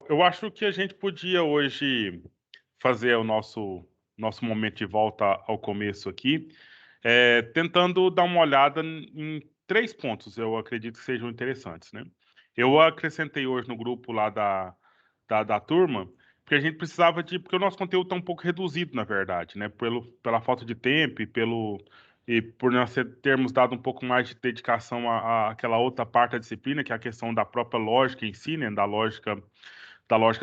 Eu acho que a gente podia hoje fazer o nosso momento de volta ao começo aqui, tentando dar uma olhada em 3 pontos, eu acredito que sejam interessantes, né. Eu acrescentei hoje no grupo lá da turma, porque a gente precisava porque o nosso conteúdo está um pouco reduzido, na verdade, né, pela falta de tempo e por nós termos dado um pouco mais de dedicação àquela outra parte da disciplina, que é a questão da própria lógica em si, né, da lógica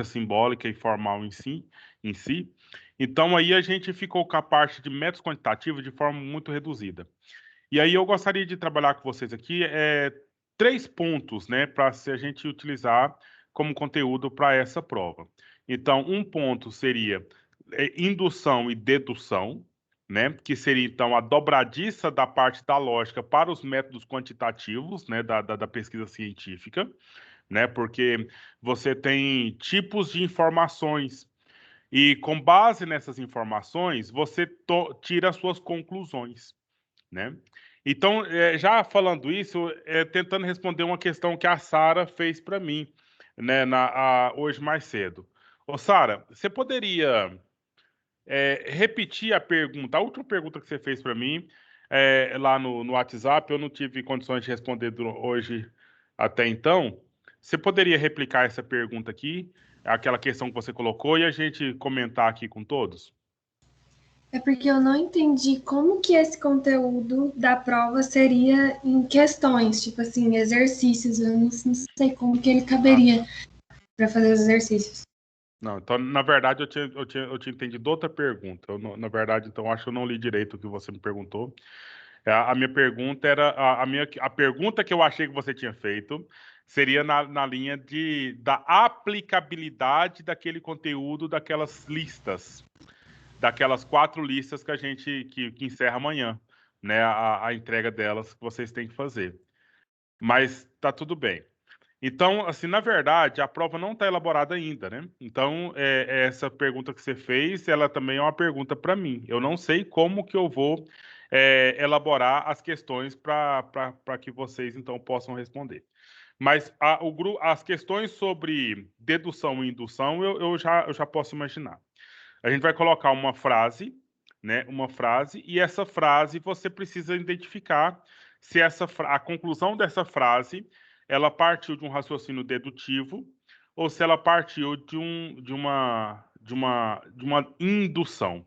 simbólica e formal em si. Então, aí a gente ficou com a parte de métodos quantitativos de forma muito reduzida. E aí eu gostaria de trabalhar com vocês aqui 3 pontos, né, para se a gente utilizar como conteúdo para essa prova. Então, um ponto seria indução e dedução, né, que seria então a dobradiça da parte da lógica para os métodos quantitativos, né, da pesquisa científica, né? Porque você tem tipos de informações e com base nessas informações você tira as suas conclusões, né? Então, já falando isso, tentando responder uma questão que a Sara fez para mim, né, hoje mais cedo. Ô, Sara, você poderia repetir a pergunta, a última pergunta que você fez para mim, lá no WhatsApp? Eu não tive condições de responder hoje até então. Você poderia replicar essa pergunta aqui, aquela questão que você colocou, e a gente comentar aqui com todos? É porque eu não entendi como que esse conteúdo da prova seria em questões, tipo assim, exercícios. Eu não sei como que ele Ah, caberia para fazer os exercícios. não, então, na verdade, eu tinha entendido outra pergunta. Na verdade, então, acho que eu não li direito o que você me perguntou. A minha pergunta era a pergunta que eu achei que você tinha feito seria na linha da aplicabilidade daquele conteúdo, daquelas listas, daquelas 4 listas que a gente que encerra amanhã, né? A entrega delas que vocês têm que fazer. Mas tá tudo bem. Então, assim, na verdade, a prova não está elaborada ainda, né? Então, essa pergunta que você fez, ela também é uma pergunta para mim. Eu não sei como que eu vou elaborar as questões para que vocês, então, possam responder. Mas as questões sobre dedução e indução, eu já posso imaginar. A gente vai colocar uma frase, né? Uma frase, e essa frase você precisa identificar se a conclusão dessa frase ela partiu de um raciocínio dedutivo ou se ela partiu de uma indução.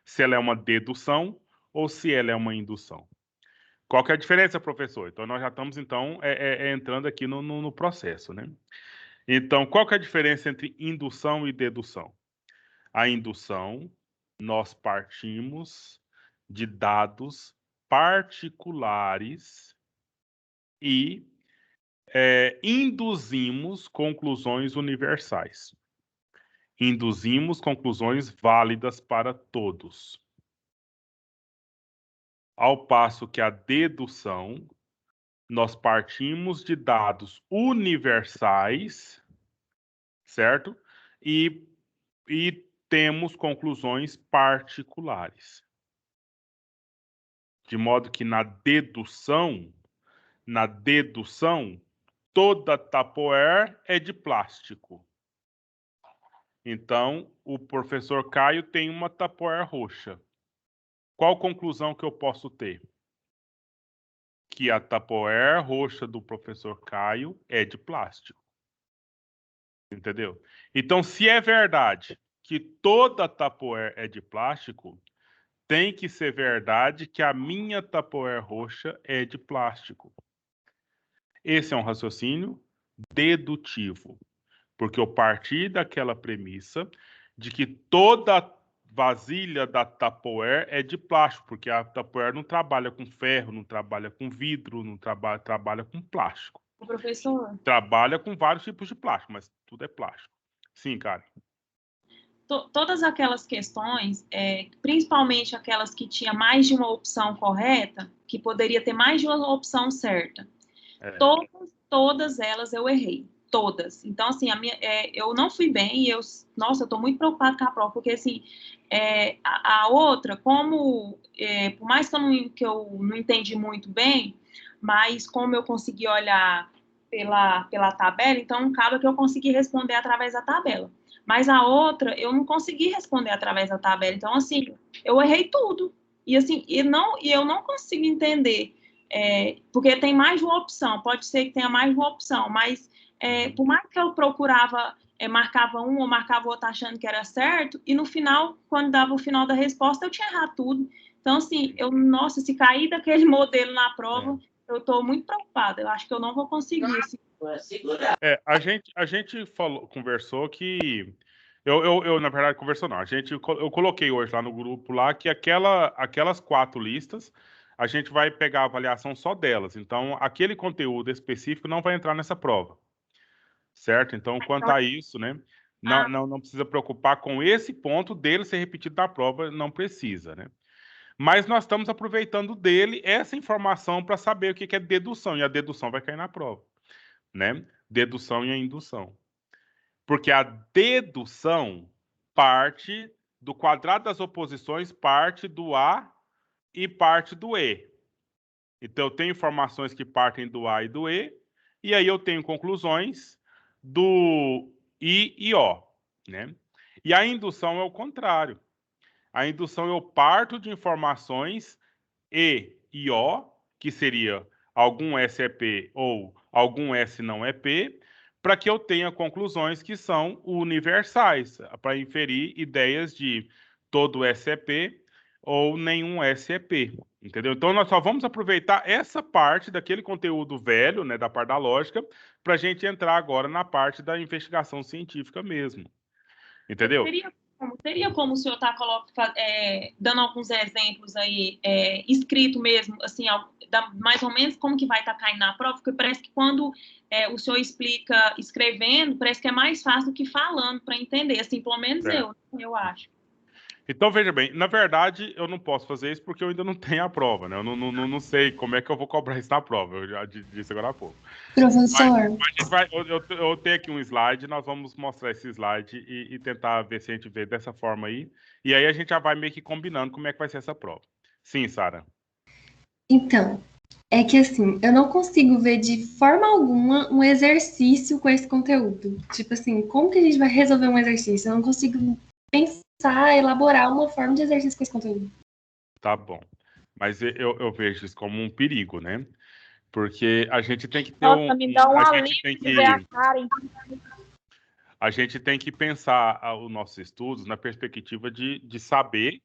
Se ela é uma dedução ou se ela é uma indução. Qual que é a diferença, professor? Então, nós já estamos, então, entrando aqui no processo, né? Então, qual que é a diferença entre indução e dedução? A indução, nós partimos de dados particulares e induzimos conclusões universais. Induzimos conclusões válidas para todos. Ao passo que a dedução, nós partimos de dados universais, certo? E, e temos conclusões particulares. De modo que na dedução, toda Tupperware é de plástico. Então, o professor Caio tem uma Tupperware roxa. Qual conclusão que eu posso ter? Que a Tupperware roxa do professor Caio é de plástico. Entendeu? Então, se é verdade que toda Tupperware é de plástico, tem que ser verdade que a minha Tupperware roxa é de plástico. Esse é um raciocínio dedutivo, porque eu parti daquela premissa de que toda vasilha da Tupperware é de plástico, porque a Tupperware não trabalha com ferro, não trabalha com vidro, não trabalha com plástico. Professor, Trabalha com vários tipos de plástico, mas tudo é plástico. Sim, cara. todas aquelas questões, principalmente aquelas que tinha mais de uma opção correta, que poderia ter mais de uma opção certa, É. todas elas eu errei. Todas. Então, assim, eu não fui bem e nossa, eu estou muito preocupada com a prova, porque, assim, a outra, por mais que eu não entendi muito bem, mas como eu consegui olhar pela tabela, então acaba que eu consegui responder através da tabela. Mas a outra, eu não consegui responder através da tabela. Então, assim, eu errei tudo. E, assim, eu não consigo entender, porque tem mais de uma opção, pode ser que tenha mais de uma opção, mas por mais que eu procurava, marcava um ou marcava outro achando que era certo, e no final, quando dava o final da resposta, eu tinha errado tudo. Então, assim, nossa, se cair daquele modelo na prova, eu estou muito preocupada. Eu acho que eu não vou conseguir. Assim. A gente conversou que... Eu, na verdade, conversou não. Eu coloquei hoje lá no grupo lá que aquelas 4 listas, a gente vai pegar a avaliação só delas. Então, aquele conteúdo específico não vai entrar nessa prova. Certo? Então, quanto a isso, né? Não precisa preocupar com esse ponto dele ser repetido na prova, não precisa, né? Mas nós estamos aproveitando dele essa informação para saber o que é dedução, e a dedução vai cair na prova, né? Dedução e a indução. Porque a dedução parte do quadrado das oposições, parte do A e parte do E. Então, eu tenho informações que partem do A e do E, e aí eu tenho conclusões do I e O, né? E a indução é o contrário. A indução eu parto de informações E e O, que seria algum S é P ou algum S não é P, para que eu tenha conclusões que são universais, para inferir ideias de todo S é P ou nenhum S é P, entendeu? Então, nós só vamos aproveitar essa parte daquele conteúdo velho, né, da parte da lógica, para a gente entrar agora na parte da investigação científica mesmo, entendeu? Teria como o senhor está dando alguns exemplos aí, escrito mesmo, assim, mais ou menos como que vai estar caindo na prova, porque parece que quando o senhor explica escrevendo, parece que é mais fácil do que falando para entender, assim, pelo menos eu acho. Então, veja bem, na verdade, eu não posso fazer isso porque eu ainda não tenho a prova, né? Eu não sei como é que eu vou cobrar isso na prova, eu já disse agora há pouco. Professor. Eu tenho aqui um slide, nós vamos mostrar esse slide e tentar ver se a gente vê dessa forma aí. E aí a gente já vai meio que combinando como é que vai ser essa prova. Sim, Sara. Então, é que assim, eu não consigo ver de forma alguma um exercício com esse conteúdo. Tipo assim, como que a gente vai resolver um exercício? Eu não consigo pensar, elaborar uma forma de exercício com esse conteúdo. Tá bom. Mas eu vejo isso como um perigo, né? Porque a gente tem que ter me dá um alívio de ver a Karen. A gente tem que pensar os nossos estudos na perspectiva de saber,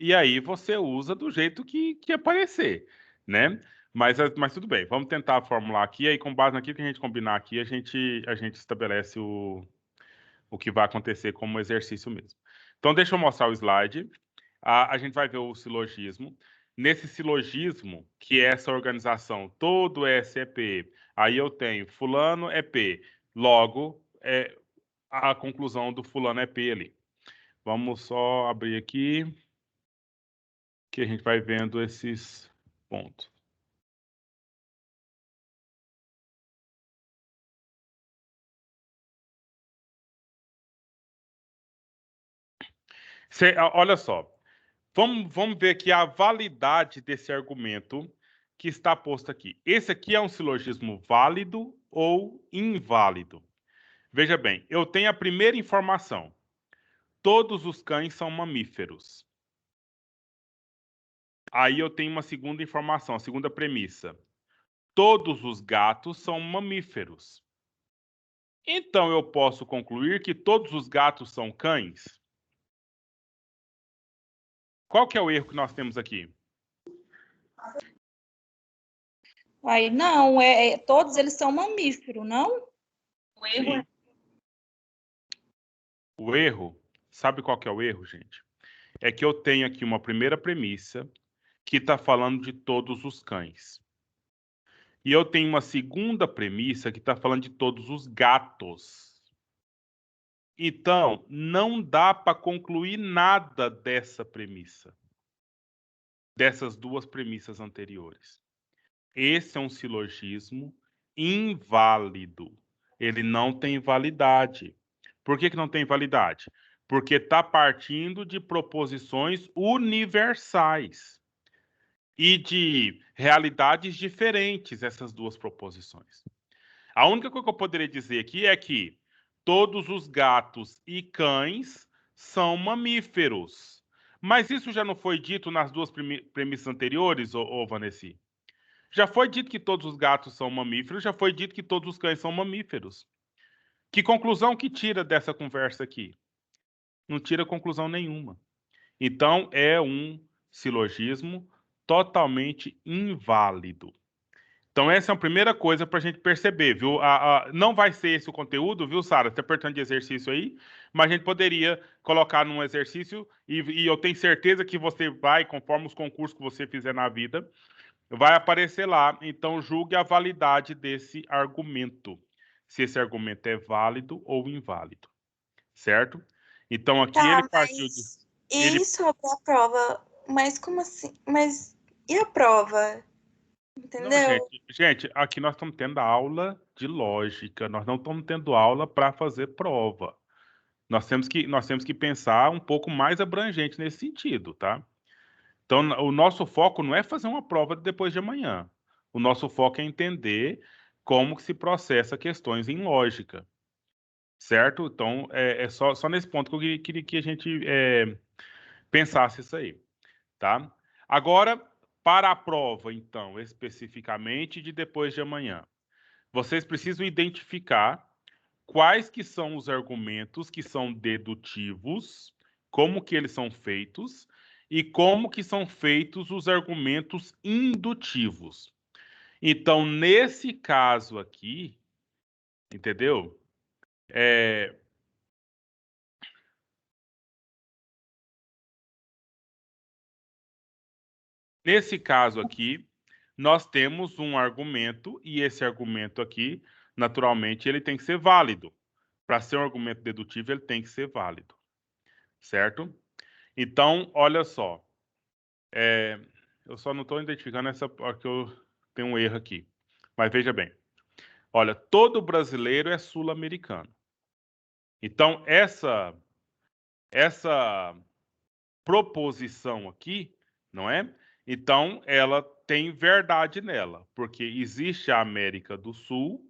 e aí você usa do jeito que aparecer, né? Mas tudo bem, vamos tentar formular aqui, aí com base naquilo que a gente combinar aqui, a gente estabelece o que vai acontecer como exercício mesmo. Então, deixa eu mostrar o slide. A gente vai ver o silogismo. Nesse silogismo, que é essa organização, todo S é P, aí eu tenho fulano é P, logo, a conclusão do fulano é P ali. Vamos só abrir aqui, que a gente vai vendo esses pontos. Olha só, vamos ver aqui a validade desse argumento que está posto aqui. Esse aqui é um silogismo válido ou inválido? Veja bem, eu tenho a primeira informação. Todos os cães são mamíferos. Aí eu tenho uma segunda informação, a segunda premissa. Todos os gatos são mamíferos. Então eu posso concluir que todos os gatos são cães? Qual que é o erro que nós temos aqui? Aí, não, todos eles são mamíferos, não? O erro é... O erro, sabe qual que é o erro, gente? É que eu tenho aqui uma primeira premissa que está falando de todos os cães. E eu tenho uma segunda premissa que está falando de todos os gatos. Então, não dá para concluir nada dessa premissa, dessas duas premissas anteriores. Esse é um silogismo inválido. Ele não tem validade. Por que não tem validade? Porque está partindo de proposições universais e de realidades diferentes, essas duas proposições. A única coisa que eu poderia dizer aqui é que todos os gatos e cães são mamíferos. Mas isso já não foi dito nas duas premissas anteriores, ô Vanessa? Já foi dito que todos os gatos são mamíferos, já foi dito que todos os cães são mamíferos. Que conclusão que tira dessa conversa aqui? Não tira conclusão nenhuma. Então, é um silogismo totalmente inválido. Então, essa é a primeira coisa para a gente perceber, viu? Não vai ser esse o conteúdo, viu, Sara? Você está apertando de exercício aí, mas a gente poderia colocar num exercício, e eu tenho certeza que você vai, conforme os concursos que você fizer na vida, vai aparecer lá. Então, julgue a validade desse argumento. Se esse argumento é válido ou inválido. Certo? Então, aqui ele Tá, partiu de. mas e sobre a prova? Mas como assim? Mas e a prova? Não, Entendeu? gente, aqui nós estamos tendo aula de lógica, nós não estamos tendo aula para fazer prova. Nós temos que pensar um pouco mais abrangente nesse sentido, tá? Então, o nosso foco não é fazer uma prova depois de amanhã. O nosso foco é entender como que se processa questões em lógica, certo? Então, é só nesse ponto que eu queria que a gente pensasse isso aí, tá? Agora, para a prova, então, especificamente de depois de amanhã, vocês precisam identificar quais que são os argumentos que são dedutivos, como que eles são feitos e como que são feitos os argumentos indutivos. Então, nesse caso aqui, entendeu? Nesse caso aqui, nós temos um argumento e esse argumento aqui, naturalmente, ele tem que ser válido. Para ser um argumento dedutivo, ele tem que ser válido, certo? Então, olha só, eu só não estou identificando essa porque eu tenho um erro aqui. Mas veja bem, olha, todo brasileiro é sul-americano. Então, essa proposição aqui, não é? Então, ela tem verdade nela, porque existe a América do Sul,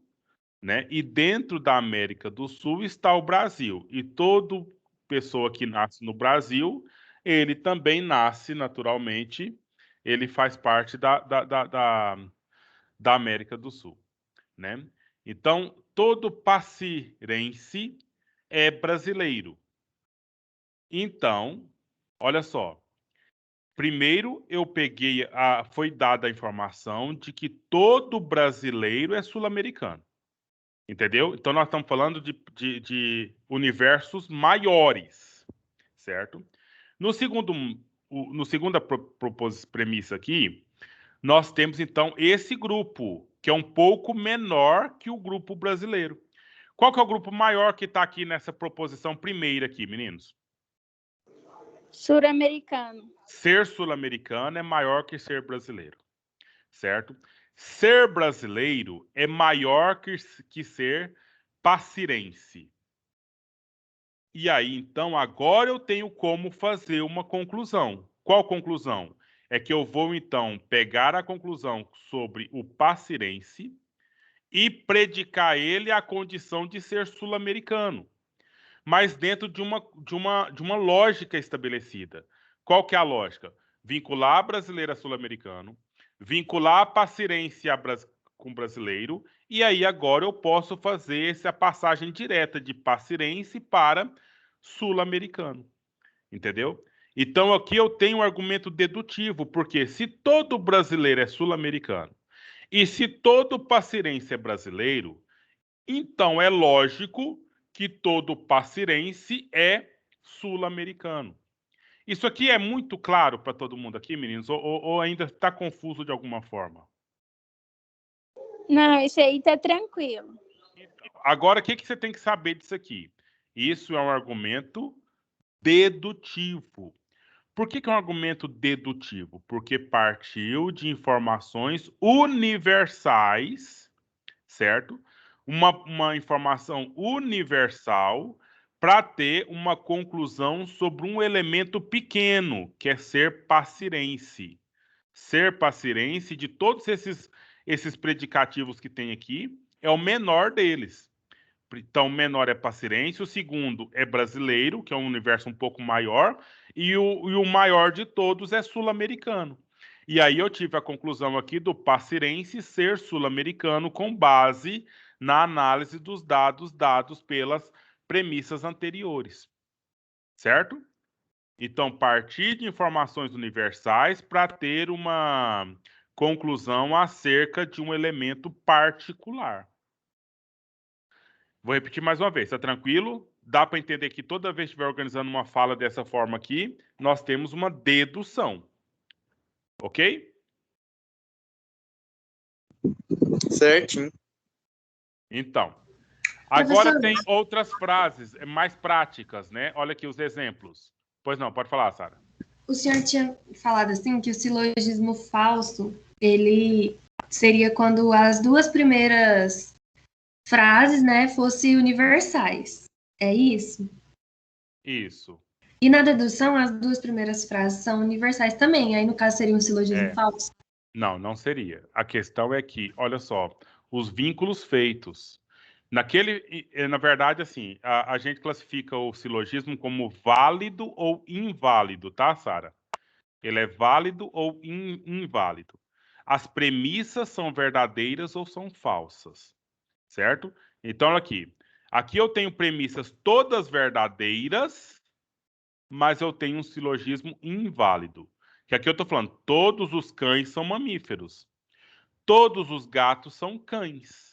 né? E dentro da América do Sul está o Brasil. E toda pessoa que nasce no Brasil, ele também nasce naturalmente, ele faz parte da América do Sul, né? Então, todo pacirense é brasileiro. Então, olha só. Primeiro, eu peguei, foi dada a informação de que todo brasileiro é sul-americano. Entendeu? Então, nós estamos falando de universos maiores, certo? No segunda premissa aqui, nós temos, então, esse grupo, que é um pouco menor que o grupo brasileiro. Qual que é o grupo maior que está aqui nessa proposição primeira aqui, meninos? Sul-americano. Ser sul-americano é maior que ser brasileiro, certo? Ser brasileiro é maior que ser pacirense. E aí, então, agora eu tenho como fazer uma conclusão. Qual conclusão? É que eu vou, então, pegar a conclusão sobre o pacirense e predicar ele a condição de ser sul-americano, mas dentro de uma lógica estabelecida. Qual que é a lógica? Vincular brasileiro a sul-americano, vincular a pacirense com brasileiro, e aí agora eu posso fazer essa passagem direta de pacirense para sul-americano. Entendeu? Então aqui eu tenho um argumento dedutivo, porque se todo brasileiro é sul-americano e se todo pacirense é brasileiro, então é lógico que todo pacirense é sul-americano. Isso aqui é muito claro para todo mundo aqui, meninos? Ou ainda está confuso de alguma forma? Não, isso aí tá tranquilo. Agora, o que você tem que saber disso aqui? Isso é um argumento dedutivo. Por que é um argumento dedutivo? Porque partiu de informações universais, certo? Uma informação universal para ter uma conclusão sobre um elemento pequeno, que é ser pacirense. Ser pacirense de todos esses predicativos que tem aqui, é o menor deles. Então, o menor é pacirense, o segundo é brasileiro, que é um universo um pouco maior, e o maior de todos é sul-americano. E aí eu tive a conclusão aqui do pacirense ser sul-americano com base na análise dos dados pelas premissas anteriores. Certo? Então, partir de informações universais para ter uma conclusão acerca de um elemento particular. Vou repetir mais uma vez, tá tranquilo? Dá para entender que toda vez que estiver organizando uma fala dessa forma aqui, nós temos uma dedução. Ok? Certinho. Então, agora Professor, tem outras frases mais práticas, né? Olha aqui os exemplos. Pois não, pode falar, Sara. o senhor tinha falado assim que o silogismo falso, ele seria quando as duas primeiras frases, né, fossem universais. É isso? Isso. E na dedução, as duas primeiras frases são universais também. Aí, no caso, seria um silogismo É. falso? Não, não seria. A questão é que, olha só, os vínculos feitos. Na verdade, assim, a gente classifica o silogismo como válido ou inválido, tá, Sara? Ele é válido ou inválido. As premissas são verdadeiras ou são falsas, certo? Então, olha aqui. Aqui eu tenho premissas todas verdadeiras, mas eu tenho um silogismo inválido. Que aqui eu estou falando, todos os cães são mamíferos. Todos os gatos são cães.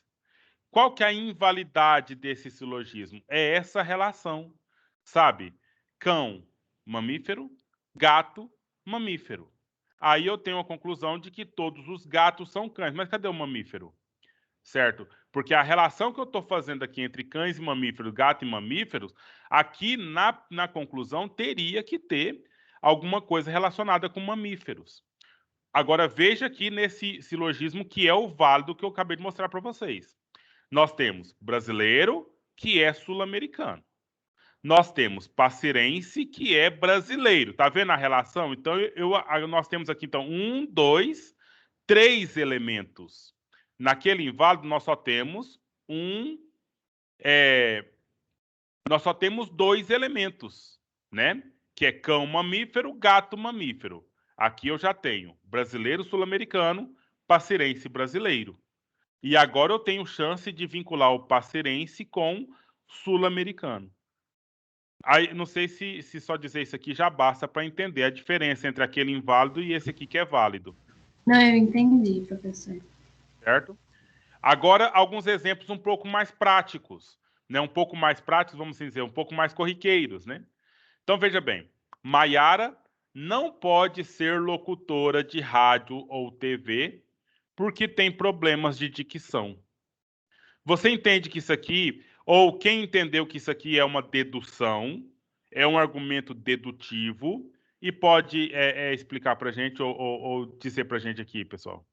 Qual que é a invalidade desse silogismo? É essa relação, sabe? Cão, mamífero, gato, mamífero. Aí eu tenho a conclusão de que todos os gatos são cães. Mas cadê o mamífero? Certo? Porque a relação que eu estou fazendo aqui entre cães e mamíferos, gato e mamíferos, aqui na conclusão teria que ter alguma coisa relacionada com mamíferos. Agora veja aqui nesse silogismo que é o válido que eu acabei de mostrar para vocês. Nós temos brasileiro, que é sul-americano. Nós temos pacirense, que é brasileiro. Tá vendo a relação? Então, nós temos aqui, então, 1, 2, 3 elementos. Naquele inválido, nós só temos nós só temos 2 elementos, né? Que é cão mamífero, gato mamífero. Aqui eu já tenho brasileiro sul-americano, pacirense brasileiro. E agora eu tenho chance de vincular o pacirense com sul-americano. Aí, não sei se só dizer isso aqui já basta para entender a diferença entre aquele inválido e esse aqui que é válido. Não, eu entendi, professor. Certo? Agora, alguns exemplos um pouco mais práticos. Né? Um pouco mais práticos, vamos dizer, um pouco mais corriqueiros. Né? Então, veja bem. Maiara não pode ser locutora de rádio ou TV porque tem problemas de dicção. Você entende que isso aqui, ou quem entendeu que isso aqui é uma dedução, é um argumento dedutivo, e pode explicar para a gente ou dizer para a gente aqui, pessoal?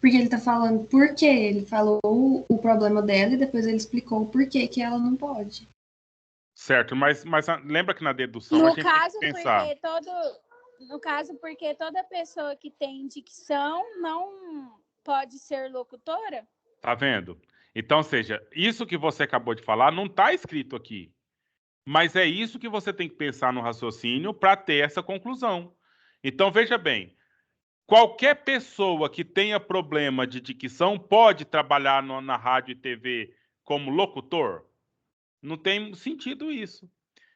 Porque ele tá falando por quê. Ele falou o problema dela e depois ele explicou o porquê que ela não pode. Certo, mas lembra que na dedução a gente tem que pensar. No caso, porque toda pessoa que tem dicção não pode ser locutora? Tá vendo? Então, ou seja, isso que você acabou de falar não está escrito aqui. Mas é isso que você tem que pensar no raciocínio para ter essa conclusão. Então, veja bem, qualquer pessoa que tenha problema de dicção pode trabalhar na rádio e TV como locutor? Não tem sentido isso.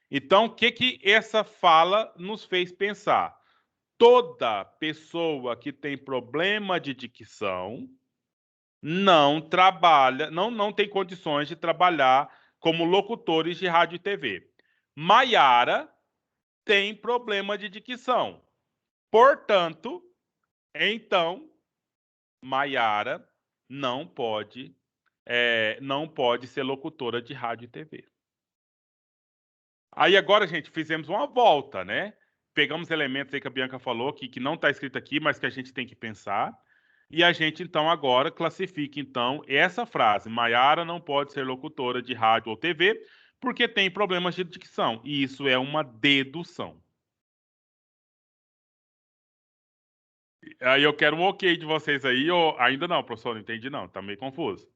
Então, o que essa fala nos fez pensar? Toda pessoa que tem problema de dicção não trabalha, não tem condições de trabalhar como locutores de rádio e TV. Maiara tem problema de dicção. Portanto, então, Maiara não pode ser locutora de rádio e TV. Aí agora, gente, fizemos uma volta, né? Pegamos elementos aí que a Bianca falou, que não está escrito aqui, mas que a gente tem que pensar. E a gente, então, agora classifica, então, essa frase. Maiara não pode ser locutora de rádio ou TV porque tem problemas de dicção. E isso é uma dedução. Aí eu quero um ok de vocês aí, ou ainda não, professor, não entendi não, tá meio confuso.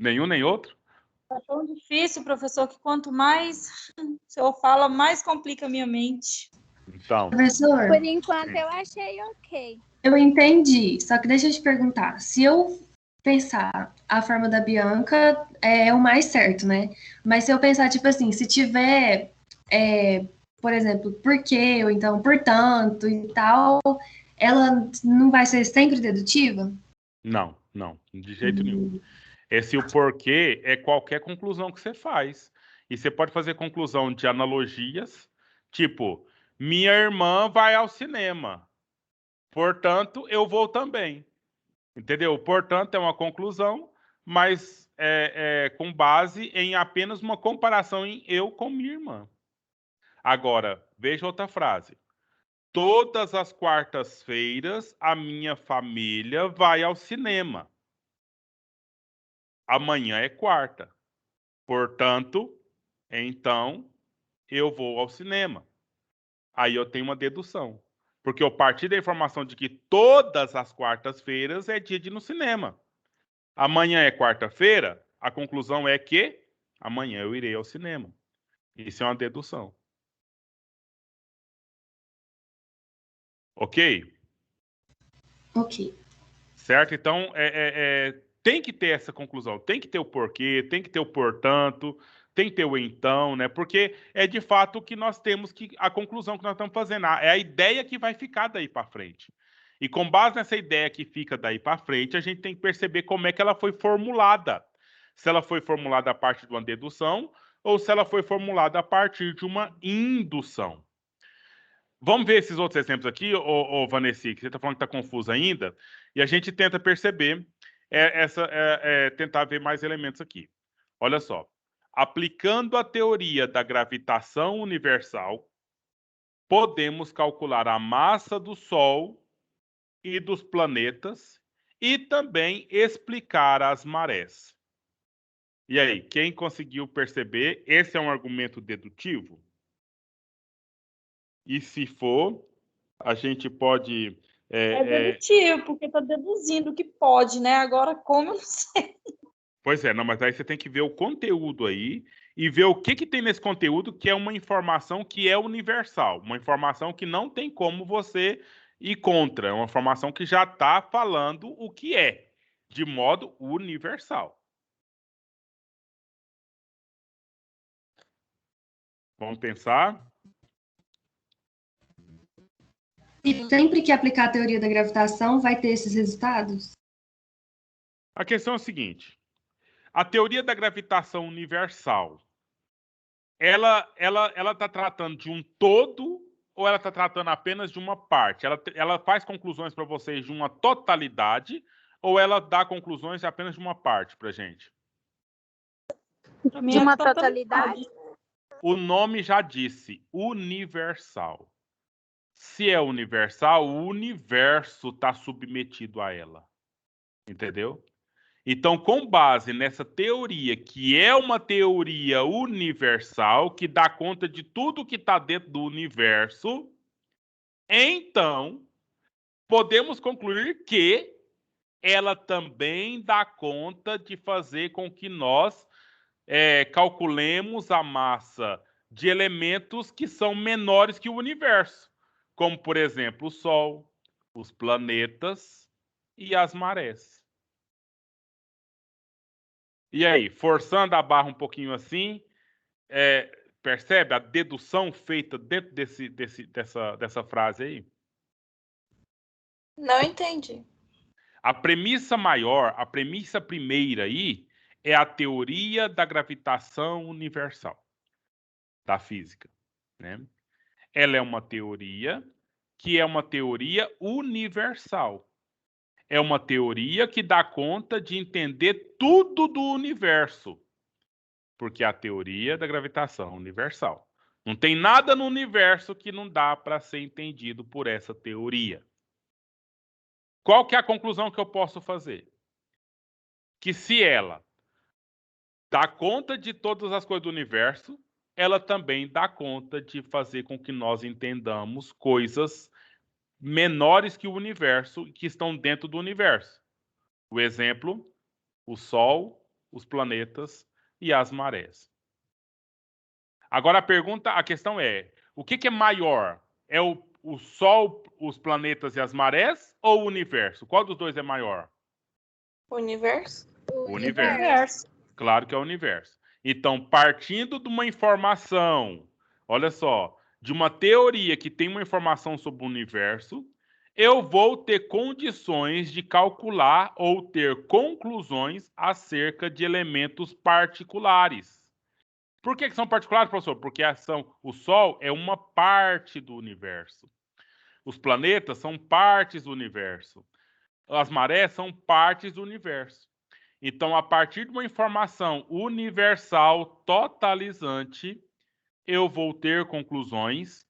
Nenhum nem outro? É tão difícil, professor, que quanto mais o senhor fala, mais complica a minha mente. Então, Professor, Por enquanto eu achei ok. eu entendi. Só que deixa eu te perguntar. Se eu pensar a forma da Bianca, é o mais certo, né? Mas se eu pensar, tipo assim, se tiver, por exemplo, por quê, ou então portanto e tal, ela não vai ser sempre dedutiva? não, de jeito nenhum. Esse o porquê é qualquer conclusão que você faz. E você pode fazer conclusão de analogias, tipo, minha irmã vai ao cinema, portanto, eu vou também. Entendeu? Portanto, é uma conclusão, mas com base em apenas uma comparação em eu com minha irmã. Agora, veja outra frase. Todas as quartas-feiras, a minha família vai ao cinema. Amanhã é quarta. Portanto, então, eu vou ao cinema. Aí eu tenho uma dedução. Porque eu parti da informação de que todas as quartas-feiras é dia de ir no cinema. Amanhã é quarta-feira, a conclusão é que amanhã eu irei ao cinema. Isso é uma dedução. Ok? Ok. Certo? Então, tem que ter essa conclusão, tem que ter o porquê, tem que ter o portanto, tem que ter o então, né? Porque é de fato o que nós temos que, a conclusão que nós estamos fazendo, é a ideia que vai ficar daí para frente. E com base nessa ideia que fica daí para frente, a gente tem que perceber como é que ela foi formulada. Se ela foi formulada a partir de uma dedução ou se ela foi formulada a partir de uma indução. Vamos ver esses outros exemplos aqui, Vanessa, que você está falando que está confuso ainda, e a gente tenta perceber, tentar ver mais elementos aqui. Olha só. Aplicando a teoria da gravitação universal, podemos calcular a massa do Sol e dos planetas e também explicar as marés. E aí, quem conseguiu perceber? Esse é um argumento dedutivo? E se for, a gente pode. É dedutivo, porque está deduzindo que pode, né? Agora, como eu não sei. Pois é, não, mas aí você tem que ver o conteúdo aí e ver o que tem nesse conteúdo que é uma informação que é universal, uma informação que não tem como você ir contra, é uma informação que já está falando o que é, de modo universal. Vamos pensar? E sempre que aplicar a teoria da gravitação, vai ter esses resultados? A questão é a seguinte: a teoria da gravitação universal, ela está tratando de um todo ou ela está tratando apenas de uma parte? Ela faz conclusões para vocês de uma totalidade ou ela dá conclusões apenas de uma parte para gente? De uma totalidade? O nome já disse, universal. Se é universal, o universo está submetido a ela. Entendeu? Então, com base nessa teoria, que é uma teoria universal, que dá conta de tudo que está dentro do universo, então podemos concluir que ela também dá conta de fazer com que nós calculemos a massa de elementos que são menores que o universo, como, por exemplo, o Sol, os planetas e as marés. E aí, forçando a barra um pouquinho assim, percebe a dedução feita dentro dessa frase aí? Não entendi. A premissa maior, a premissa primeira aí, é a teoria da gravitação universal, da física, né? Ela é uma teoria que é uma teoria universal. É uma teoria que dá conta de entender tudo do universo, porque é a teoria da gravitação universal. Não tem nada no universo que não dá para ser entendido por essa teoria. Qual que é a conclusão que eu posso fazer? Que se ela dá conta de todas as coisas do universo, ela também dá conta de fazer com que nós entendamos coisas menores que o universo, que estão dentro do universo. O exemplo, o Sol os planetas e as marés. Agora a questão é, o que é maior? É o Sol, os planetas e as marés ou o universo? Qual dos dois é maior? O universo? O universo. Universo. Claro que é o universo. Então, partindo de uma informação, olha só, de uma teoria que tem uma informação sobre o universo, eu vou ter condições de calcular ou ter conclusões acerca de elementos particulares. Por que são particulares, professor? Porque o Sol é uma parte do universo. Os planetas são partes do universo. As marés são partes do universo. Então, a partir de uma informação universal totalizante, eu vou ter conclusões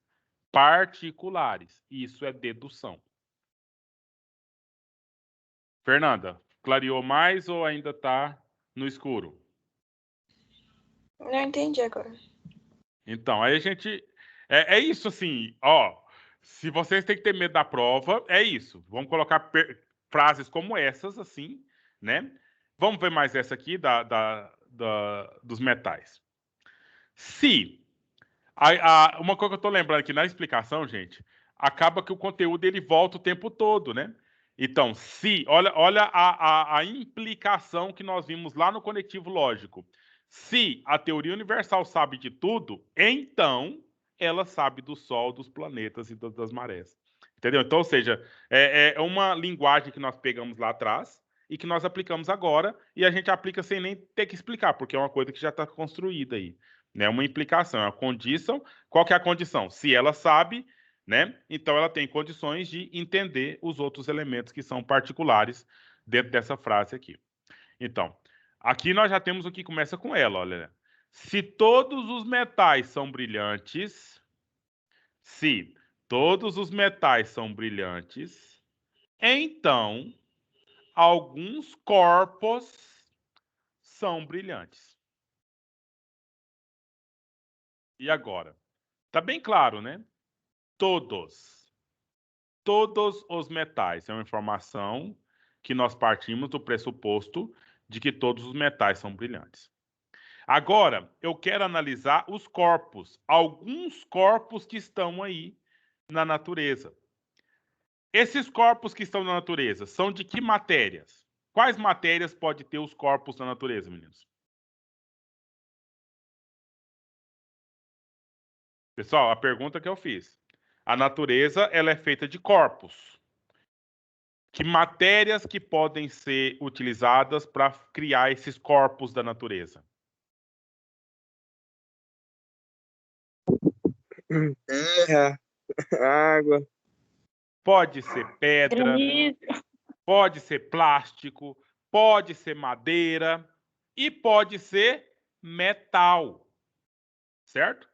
particulares. Isso é dedução. Fernanda, clareou mais ou ainda está no escuro? Não entendi agora. Então, aí a gente... É isso, assim, ó. Se vocês têm que ter medo da prova, é isso. Vamos colocar frases como essas, assim, né? Vamos ver mais essa aqui dos metais. Se... uma coisa que eu estou lembrando aqui na explicação, gente, acaba que o conteúdo ele volta o tempo todo, né? Então, olha a implicação que nós vimos lá no conectivo lógico. Se a teoria universal sabe de tudo, então ela sabe do Sol, dos planetas e das marés. Entendeu? Então, ou seja, é uma linguagem que nós pegamos lá atrás e que nós aplicamos agora, e a gente aplica sem nem ter que explicar, porque é uma coisa que já está construída aí. Né? Uma implicação, é uma condição. Qual que é a condição? Se ela sabe, né? Então ela tem condições de entender os outros elementos que são particulares dentro dessa frase aqui. Então, aqui nós já temos o que começa com ela, olha. Se todos os metais são brilhantes, então alguns corpos são brilhantes. E agora? Tá bem claro, né? Todos os metais. É uma informação que nós partimos do pressuposto de que todos os metais são brilhantes. Agora, eu quero analisar os corpos, alguns corpos que estão aí na natureza. Esses corpos que estão na natureza são de que matérias? Quais matérias pode ter os corpos na natureza, meninos? Pessoal, a pergunta que eu fiz. A natureza, ela é feita de corpos. Que matérias que podem ser utilizadas para criar esses corpos da natureza? Terra, água. Pode ser pedra, Granizo. pode ser plástico, pode ser madeira e pode ser metal. Certo?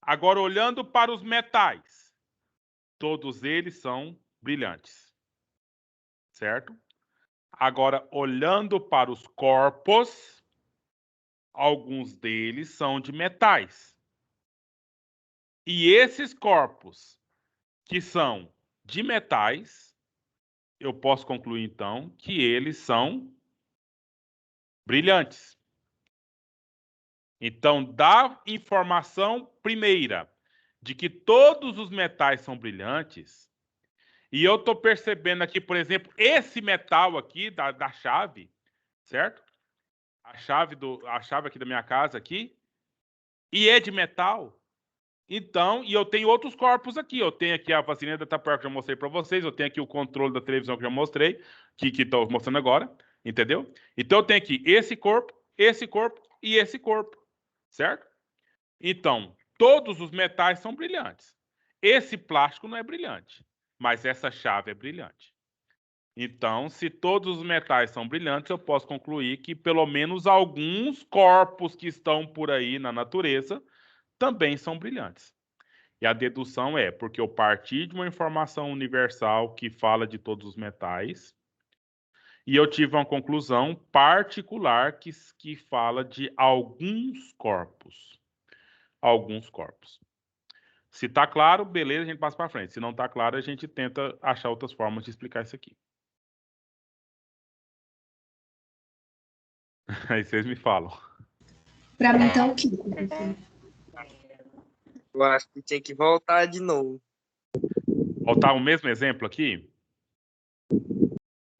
Agora, olhando para os metais, todos eles são brilhantes. Certo? Agora, olhando para os corpos, alguns deles são de metais. E esses corpos que são de metais, eu posso concluir então que eles são brilhantes. Então, da informação primeira de que todos os metais são brilhantes, e eu estou percebendo aqui, por exemplo, esse metal aqui da chave, certo? A chave aqui da minha casa aqui, e é de metal. Então, e eu tenho outros corpos aqui. Eu tenho aqui a vasilina da tapioca que eu já mostrei para vocês. Eu tenho aqui o controle da televisão que eu já mostrei, que estou mostrando agora. Entendeu? Então, eu tenho aqui esse corpo e esse corpo. Certo? Então, todos os metais são brilhantes. Esse plástico não é brilhante, mas essa chave é brilhante. Então, se todos os metais são brilhantes, eu posso concluir que pelo menos alguns corpos que estão por aí na natureza também são brilhantes. E a dedução é porque eu parti de uma informação universal que fala de todos os metais e eu tive uma conclusão particular que fala de alguns corpos. Alguns corpos. Se está claro, beleza, a gente passa para frente. Se não está claro, a gente tenta achar outras formas de explicar isso aqui. Aí vocês me falam. Pra mim tá o quê, professor? Eu acho que tinha que voltar de novo. Voltar o mesmo exemplo aqui?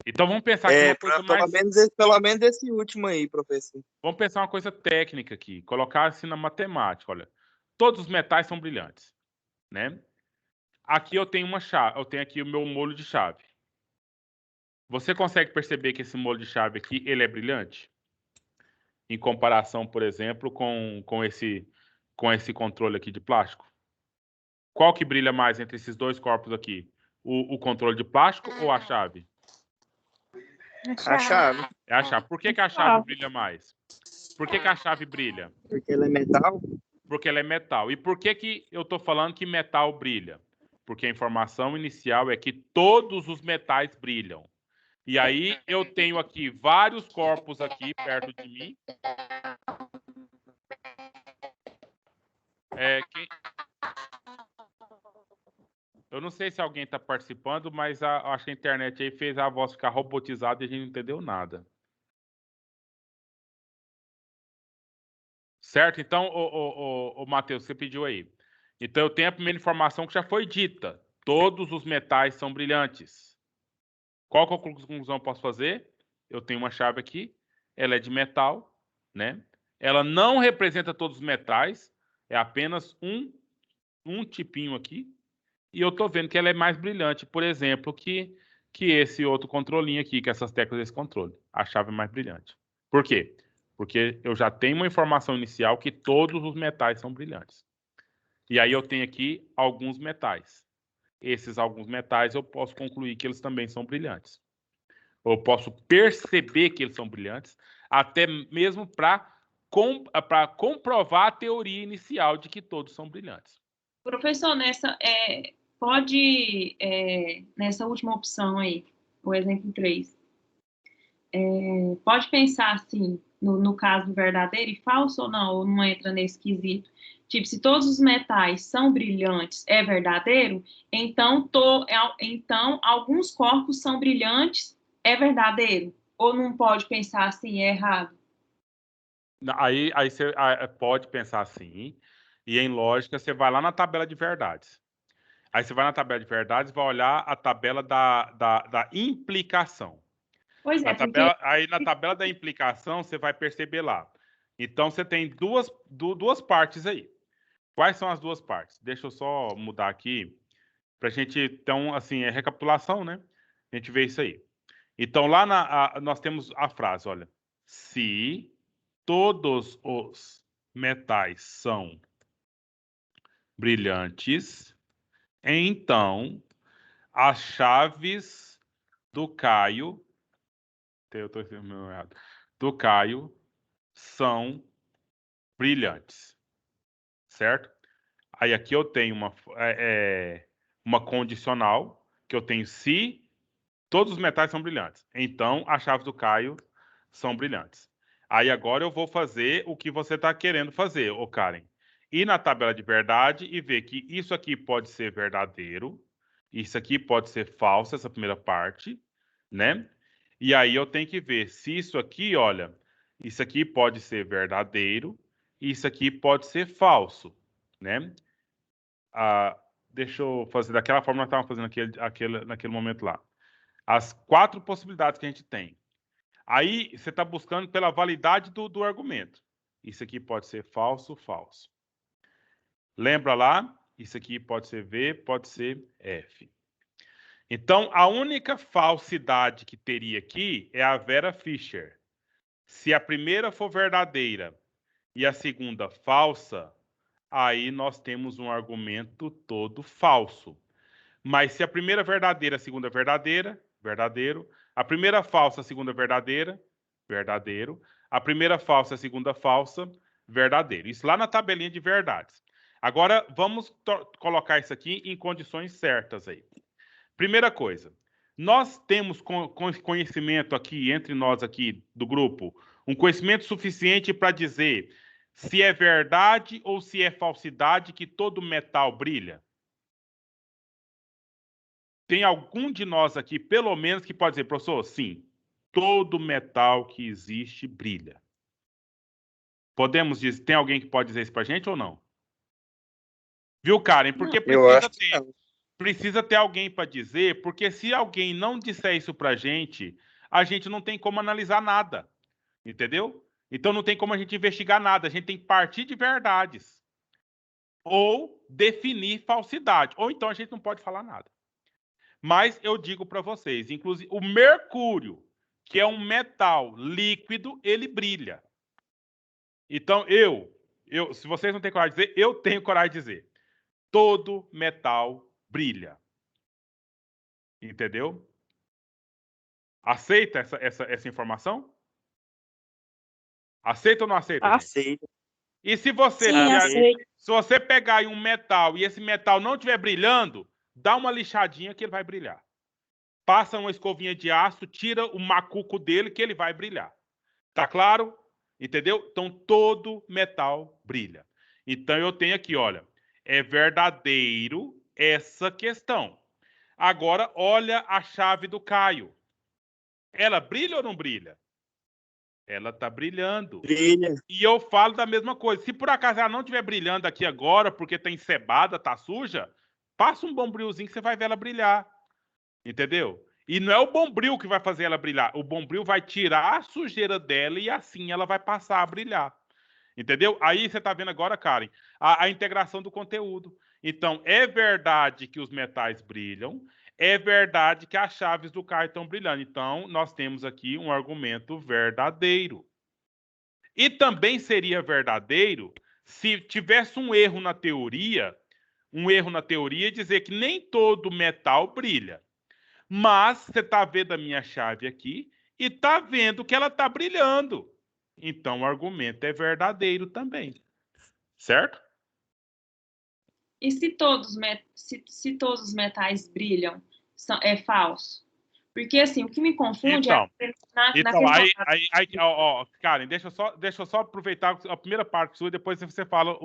Então vamos pensar aqui uma coisa mais... Pelo menos esse último aí, professor. Vamos pensar uma coisa técnica aqui. Colocar assim na matemática, olha. Todos os metais são brilhantes, né? Aqui eu tenho uma chave, eu tenho aqui o meu molho de chave. Você consegue perceber que esse molho de chave aqui, ele é brilhante? Em comparação, por exemplo, com esse controle aqui de plástico? Qual que brilha mais entre esses dois corpos aqui? O controle de plástico ou a chave? A chave. É a chave. Por que a chave brilha mais? Por que a chave brilha? Porque ela é metal? Porque ela é metal. E por que eu estou falando que metal brilha? Porque a informação inicial é que todos os metais brilham. E aí eu tenho aqui vários corpos aqui perto de mim. Eu não sei se alguém está participando, mas acho que a internet aí fez a voz ficar robotizada e a gente não entendeu nada. Certo? Então, o Matheus, você pediu aí. Então, eu tenho a primeira informação que já foi dita. Todos os metais são brilhantes. Qual conclusão eu posso fazer? Eu tenho uma chave aqui, ela é de metal, né? Ela não representa todos os metais, é apenas um tipinho aqui. E eu estou vendo que ela é mais brilhante, por exemplo, que esse outro controlinho aqui, que essas teclas desse controle. A chave é mais brilhante. Por quê? Porque eu já tenho uma informação inicial que todos os metais são brilhantes. E aí eu tenho aqui alguns metais. Esses alguns metais eu posso concluir que eles também são brilhantes. Eu posso perceber que eles são brilhantes, até mesmo para comprovar a teoria inicial de que todos são brilhantes. Professor, nessa última opção aí, o exemplo 3, pode pensar assim, no caso verdadeiro e falso ou não entra nesse quesito? Tipo, se todos os metais são brilhantes, é verdadeiro? Então, alguns corpos são brilhantes, é verdadeiro? Ou não pode pensar assim, é errado? Aí você pode pensar assim, e em lógica você vai lá na tabela de verdades. Aí você vai na tabela de verdades e vai olhar a tabela da implicação. Pois é, Aí na tabela da implicação você vai perceber lá. Então você tem duas partes aí. Quais são as duas partes? Deixa eu só mudar aqui para a gente, então, assim, é recapitulação, né? A gente vê isso aí. Então lá nós temos a frase, olha, se todos os metais são brilhantes, então as chaves do Caio, eu estou escrevendo errado, do Caio são brilhantes, certo? Aí aqui eu tenho uma condicional, que eu tenho se todos os metais são brilhantes. Então, as chaves do Caio são brilhantes. Aí agora eu vou fazer o que você está querendo fazer, ô Karen. Ir na tabela de verdade e ver que isso aqui pode ser verdadeiro, isso aqui pode ser falso, essa primeira parte, né? E aí eu tenho que ver se isso aqui, olha, isso aqui pode ser verdadeiro, isso aqui pode ser falso, né? Deixa eu fazer daquela forma que nós estávamos fazendo naquele momento lá. As 4 possibilidades que a gente tem. Aí você está buscando pela validade do argumento. Isso aqui pode ser falso, falso. Lembra lá? Isso aqui pode ser V, pode ser F. Então, a única falsidade que teria aqui é a Vera Fischer. Se a primeira for verdadeira e a segunda falsa, aí nós temos um argumento todo falso. Mas se a primeira verdadeira, a segunda verdadeira, verdadeiro. A primeira falsa, a segunda verdadeira, verdadeiro. A primeira falsa, a segunda falsa, verdadeiro. Isso lá na tabelinha de verdades. Agora, vamos colocar isso aqui em condições certas aí. Primeira coisa, nós temos conhecimento aqui, entre nós aqui do grupo, um conhecimento suficiente para dizer se é verdade ou se é falsidade que todo metal brilha? Tem algum de nós aqui, pelo menos, que pode dizer, professor, sim, todo metal que existe brilha. Podemos dizer, tem alguém que pode dizer isso pra gente ou não? Viu, Karen? Porque Eu acho que não. precisa ter alguém para dizer, porque se alguém não disser isso pra gente, a gente não tem como analisar nada. Entendeu? Então não tem como a gente investigar nada, a gente tem que partir de verdades. Ou definir falsidade. Ou então a gente não pode falar nada. Mas eu digo para vocês, inclusive, o mercúrio, que é um metal líquido, ele brilha. Então se vocês não têm coragem de dizer, eu tenho coragem de dizer. Todo metal brilha. Entendeu? Aceita essa informação? Aceita ou não aceita, gente? Aceito. E se você, Sim, aceito. se você pegar aí um metal e esse metal não estiver brilhando, dá uma lixadinha que ele vai brilhar. Passa uma escovinha de aço, tira o macuco dele que ele vai brilhar. Tá claro? Entendeu? Então todo metal brilha. Então eu tenho aqui, olha, é verdadeiro essa questão. Agora olha a chave do Caio. Ela brilha ou não brilha? Ela está brilhando. Brilha. E eu falo da mesma coisa. Se por acaso ela não estiver brilhando aqui agora, porque está encebada, está suja, passa um bombrilzinho que você vai ver ela brilhar. Entendeu? E não é o bombril que vai fazer ela brilhar. O bombril vai tirar a sujeira dela e assim ela vai passar a brilhar. Entendeu? Aí você está vendo agora, Karen, a integração do conteúdo. Então, é verdade que os metais brilham, é verdade que as chaves do Caio estão brilhando. Então, nós temos aqui um argumento verdadeiro. E também seria verdadeiro se tivesse um erro na teoria dizer que nem todo metal brilha. Mas você está vendo a minha chave aqui e está vendo que ela está brilhando. Então, o argumento é verdadeiro também. Certo? E se todos os metais brilham, é falso? Porque, assim, o que me confunde Então, na então questão... Karen, deixa eu só aproveitar a primeira parte sua e depois você fala.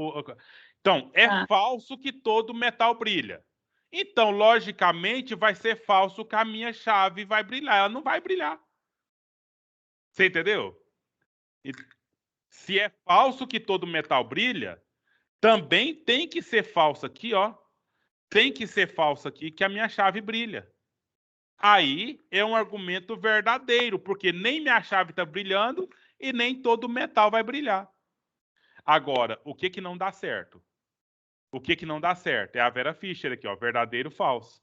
Então, é falso que todo metal brilha. Então, logicamente, vai ser falso que a minha chave vai brilhar. Ela não vai brilhar. Você entendeu? Se é falso que todo metal brilha, também tem que ser falso aqui, ó. Tem que ser falso aqui que a minha chave brilha. Aí é um argumento verdadeiro, porque nem minha chave está brilhando e nem todo metal vai brilhar. Agora, o que não dá certo? O que não dá certo? É a Vera Fischer aqui, ó, verdadeiro ou falso.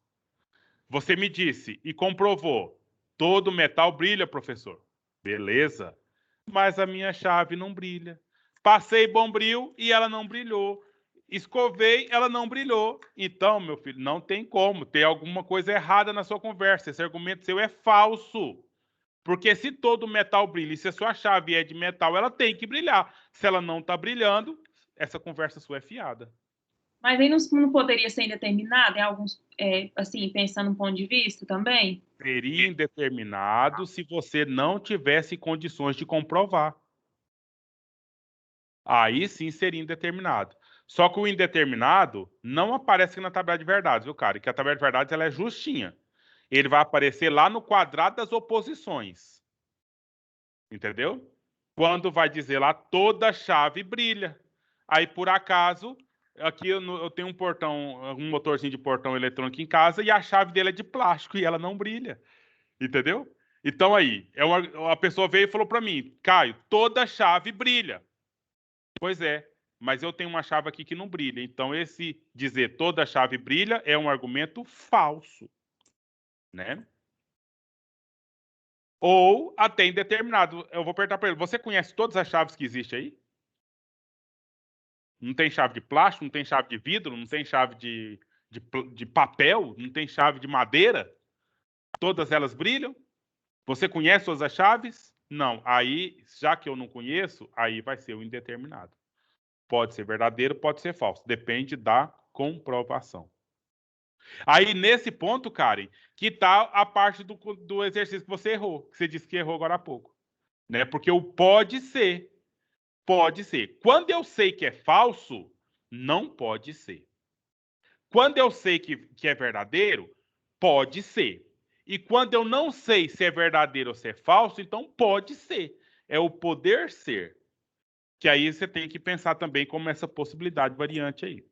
Você me disse e comprovou. Todo metal brilha, professor. Beleza. Mas a minha chave não brilha. Passei bombril e ela não brilhou. Escovei, ela não brilhou. Então, meu filho, não tem como. Tem alguma coisa errada na sua conversa. Esse argumento seu é falso. Porque se todo metal brilha e se a sua chave é de metal, ela tem que brilhar. Se ela não está brilhando, essa conversa sua é fiada. Mas aí não poderia ser indeterminado em alguns, assim, pensando no ponto de vista também? Seria indeterminado se você não tivesse condições de comprovar. Aí sim seria indeterminado. Só que o indeterminado não aparece na tabela de verdades, viu, cara? Que a tabela de verdades ela é justinha. Ele vai aparecer lá no quadrado das oposições. Entendeu? Quando vai dizer lá toda chave brilha. Aí, por acaso, aqui eu tenho um portão, um motorzinho de portão eletrônico em casa e a chave dele é de plástico e ela não brilha. Entendeu? Então aí, a pessoa veio e falou para mim, Caio, toda chave brilha. Pois é, mas eu tenho uma chave aqui que não brilha. Então esse dizer toda chave brilha é um argumento falso, né? Ou até indeterminado. Eu vou perguntar para ele, você conhece todas as chaves que existem aí? Não tem chave de plástico, não tem chave de vidro, não tem chave de papel, não tem chave de madeira? Todas elas brilham? Você conhece todas as chaves? Não. Aí, já que eu não conheço, aí vai ser o indeterminado. Pode ser verdadeiro, pode ser falso. Depende da comprovação. Aí, nesse ponto, Karen, que está a parte do exercício que você errou, que você disse que errou agora há pouco. Né? Porque o pode ser. Pode ser. Quando eu sei que é falso, não pode ser. Quando eu sei que é verdadeiro, pode ser. E quando eu não sei se é verdadeiro ou se é falso, então pode ser. É o poder ser. Que aí você tem que pensar também como essa possibilidade variante aí.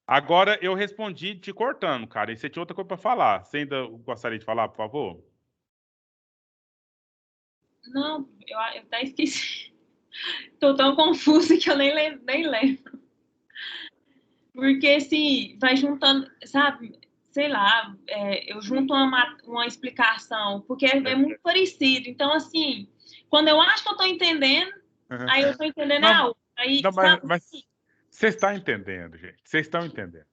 Agora eu respondi te cortando, cara. E você tinha outra coisa para falar. Você ainda gostaria de falar, por favor? Não, eu até esqueci. Tô tão confusa que eu nem lembro. Porque, assim, vai juntando, sabe? Sei lá, eu junto uma explicação, porque é muito parecido. Então, assim, quando eu acho que eu tô entendendo, Uhum. aí eu tô entendendo Não, a outra. Aí, não, sabe? mas vocês estão entendendo, gente. Vocês estão entendendo.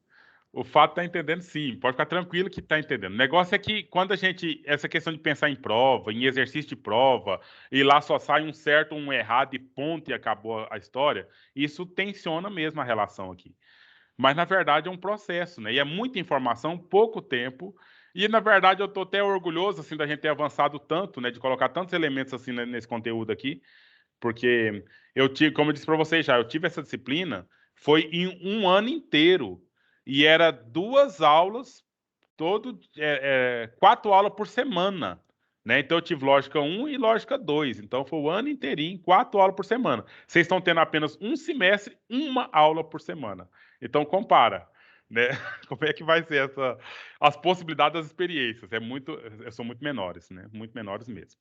O fato está entendendo, sim. Pode ficar tranquilo que está entendendo. O negócio é que quando a gente. Essa questão de pensar em prova, em exercício de prova, e lá só sai um certo, um errado e ponto e acabou a história, isso tensiona mesmo a relação aqui. Mas, na verdade, é um processo, né? E é muita informação, pouco tempo. E, na verdade, eu estou até orgulhoso, assim, da gente ter avançado tanto, né? De colocar tantos elementos, assim, nesse conteúdo aqui. Porque eu tive, como eu disse para vocês já, eu tive essa disciplina, foi em um ano inteiro. E era 2 aulas, 4 aulas por semana. Né? Então eu tive lógica 1 e lógica 2. Então foi o ano inteirinho, 4 aulas por semana. Vocês estão tendo apenas um semestre, 1 aula por semana. Então compara. Né? Como é que vai ser as possibilidades das experiências? São muito menores, né? Muito menores mesmo.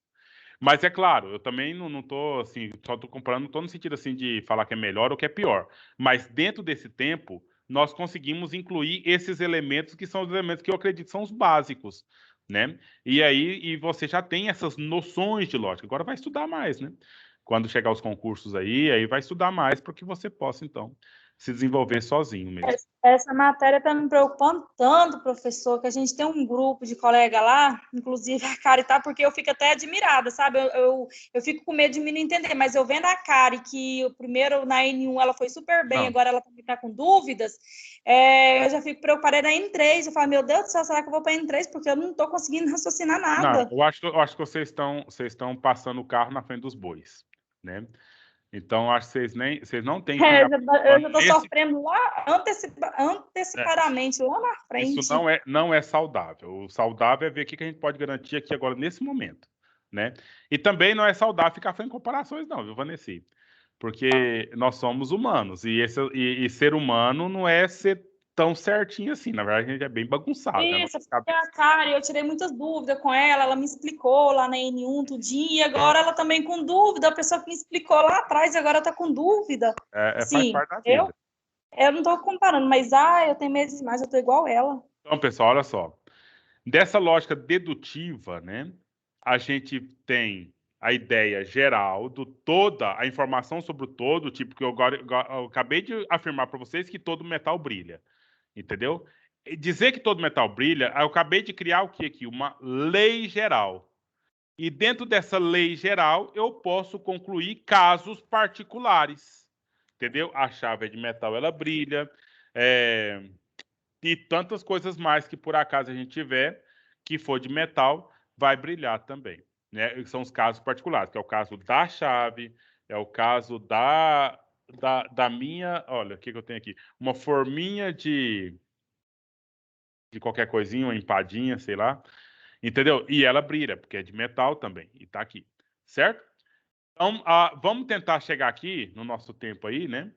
Mas é claro, eu também não tô assim, só tô comparando, não tô no sentido assim de falar que é melhor ou que é pior. Mas dentro desse tempo, nós conseguimos incluir esses elementos que são os elementos que eu acredito são os básicos, né? E você já tem essas noções de lógica. Agora vai estudar mais, né? Quando chegar os concursos aí vai estudar mais para que você possa, então, se desenvolver sozinho mesmo. Essa matéria está me preocupando tanto, professor, que a gente tem um grupo de colega lá, inclusive a Kari tá, porque eu fico até admirada, sabe? Eu fico com medo de me não entender, mas eu vendo a Kari, que o primeiro na N1 ela foi super bem, Não. agora ela também está com dúvidas, eu já fico preocupada na N3, eu falo, meu Deus do céu, será que eu vou para a N3? Porque eu não estou conseguindo raciocinar nada. Não, eu acho que vocês estão passando o carro na frente dos bois, né? Então, acho que vocês não têm que Eu ficar já preocupando. estou sofrendo lá antecipadamente, lá na Isso frente. não é saudável. O saudável é ver o que a gente pode garantir aqui agora, nesse momento, né? E também não é saudável ficar fazendo comparações, não, viu, Vanessa? Porque nós somos humanos, e ser humano não é ser tão certinho assim. Na verdade, a gente é bem bagunçado, né? Isso, porque a Kari, eu tirei muitas dúvidas com ela, ela me explicou lá na N1 tudinho, e agora ela também com dúvida, a pessoa que me explicou lá atrás agora está com dúvida. Faz Sim, parte da vida. eu não estou comparando, mas eu tenho medo demais, eu estou igual ela. Então, pessoal, olha só. Dessa lógica dedutiva, né, a gente tem a ideia geral do toda a informação sobre o todo, tipo que eu acabei de afirmar para vocês que todo metal brilha, entendeu? E dizer que todo metal brilha, eu acabei de criar o que aqui? Uma lei geral. E dentro dessa lei geral, eu posso concluir casos particulares, entendeu? A chave de metal ela brilha, e tantas coisas mais que por acaso a gente tiver que for de metal, vai brilhar também. Né? São os casos particulares, que é o caso da chave, é o caso da minha. Olha, o que eu tenho aqui? Uma forminha de qualquer coisinha, uma empadinha, sei lá. Entendeu? E ela brilha, porque é de metal também. E tá aqui. Certo? Então, vamos tentar chegar aqui, no nosso tempo aí, né?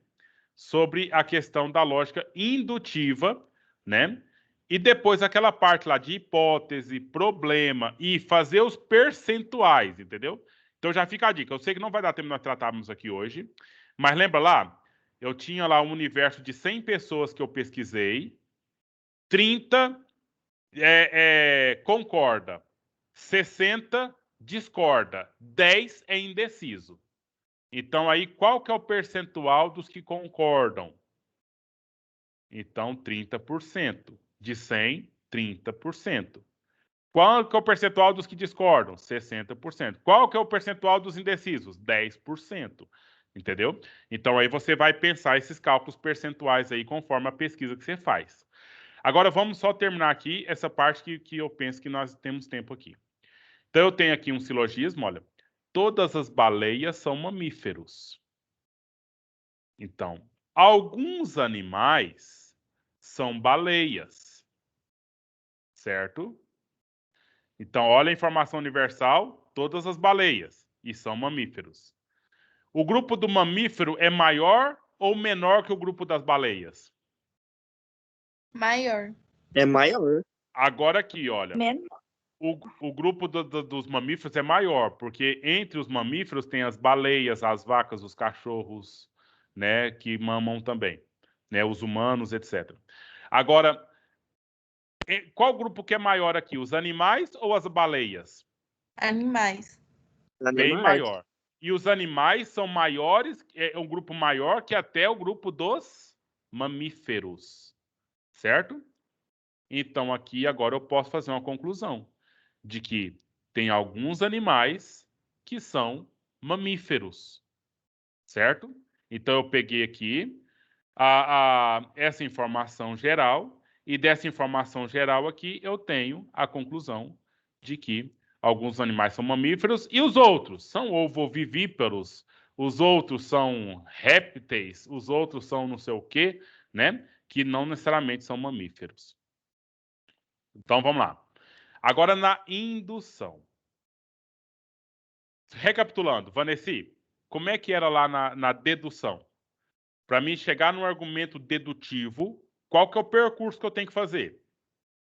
Sobre a questão da lógica indutiva, né? E depois aquela parte lá de hipótese, problema e fazer os percentuais, entendeu? Então já fica a dica. Eu sei que não vai dar tempo de nós tratarmos aqui hoje, mas lembra lá? Eu tinha lá um universo de 100 pessoas que eu pesquisei, 30 concorda, 60 discorda, 10 é indeciso. Então, aí, qual que é o percentual dos que concordam? Então, 30%. De 100, 30%. Qual que é o percentual dos que discordam? 60%. Qual que é o percentual dos indecisos? 10%. Entendeu? Então, aí você vai pensar esses cálculos percentuais aí conforme a pesquisa que você faz. Agora, vamos só terminar aqui essa parte que eu penso que nós temos tempo aqui. Então, eu tenho aqui um silogismo, olha. Todas as baleias são mamíferos. Então, alguns animais são baleias. certo? Então, olha a informação universal, todas as baleias, e são mamíferos. O grupo do mamífero é maior ou menor que o grupo das baleias? Maior. É maior. Agora aqui, olha, Menor. o grupo dos mamíferos é maior, porque entre os mamíferos tem as baleias, as vacas, os cachorros, né, que mamam também, né, os humanos, etc. Agora, qual grupo que é maior aqui, os animais ou as baleias? Animais. Bem Animais. maior. E os animais são maiores, é um grupo maior que até o grupo dos mamíferos, certo? Então, aqui agora eu posso fazer uma conclusão de que tem alguns animais que são mamíferos, certo? Então, eu peguei aqui essa informação geral e dessa informação geral aqui eu tenho a conclusão de que alguns animais são mamíferos e os outros são ovovivíparos, os outros são répteis, os outros são não sei o quê, né? Que não necessariamente são mamíferos. Então, vamos lá. Agora, na indução. Recapitulando, Vanessa, como é que era lá na dedução? Para mim chegar num argumento dedutivo, qual que é o percurso que eu tenho que fazer?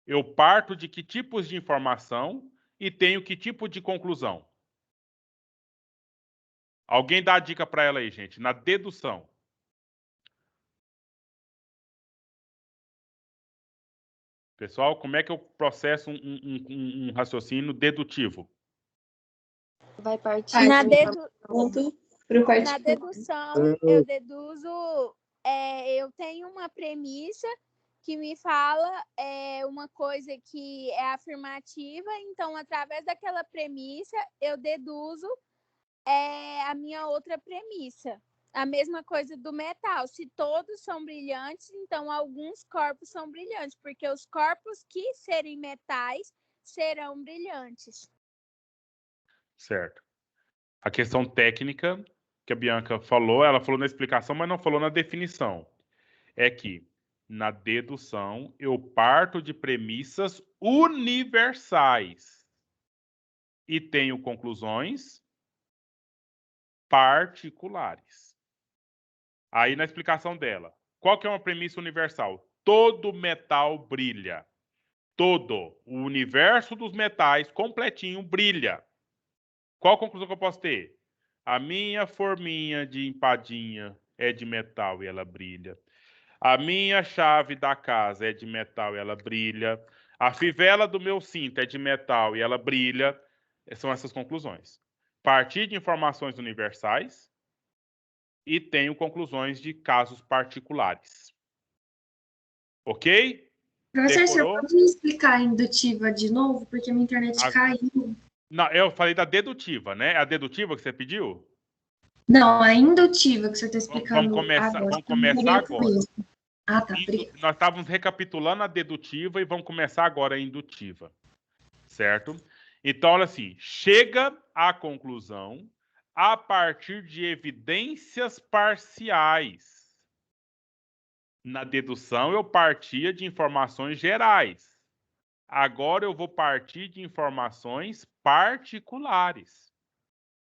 Eu parto de que tipos de informação e tenho que tipo de conclusão? Alguém dá a dica para ela aí, gente, na dedução. Pessoal, como é que eu processo um raciocínio dedutivo? Vai partir Na, do dedu- ponto pro na particular. dedução, eu deduzo, eu tenho uma premissa que me fala uma coisa que é afirmativa, então, através daquela premissa, eu deduzo a minha outra premissa. A mesma coisa do metal. Se todos são brilhantes, então alguns corpos são brilhantes, porque os corpos que serem metais serão brilhantes. Certo. A questão técnica que a Bianca falou, ela falou na explicação, mas não falou na definição. É que na dedução eu parto de premissas universais e tenho conclusões particulares. Aí na explicação dela, qual que é uma premissa universal? Todo metal brilha. Todo. O universo dos metais completinho brilha. Qual a conclusão que eu posso ter? A minha forminha de empadinha é de metal e ela brilha. A minha chave da casa é de metal e ela brilha. A fivela do meu cinto é de metal e ela brilha. São essas conclusões. Partir de informações universais e tenho conclusões de casos particulares. Ok? Professor, você Decorou? pode me explicar a indutiva de novo? Porque minha internet caiu. Não, eu falei da dedutiva, né? A dedutiva que você pediu? Não, a indutiva que você está explicando Vamos começar agora. Ah, tá, obrigada. Nós estávamos recapitulando a dedutiva e vamos começar agora a indutiva, certo? Então, olha assim, chega à conclusão a partir de evidências parciais. Na dedução, eu partia de informações gerais. Agora eu vou partir de informações particulares.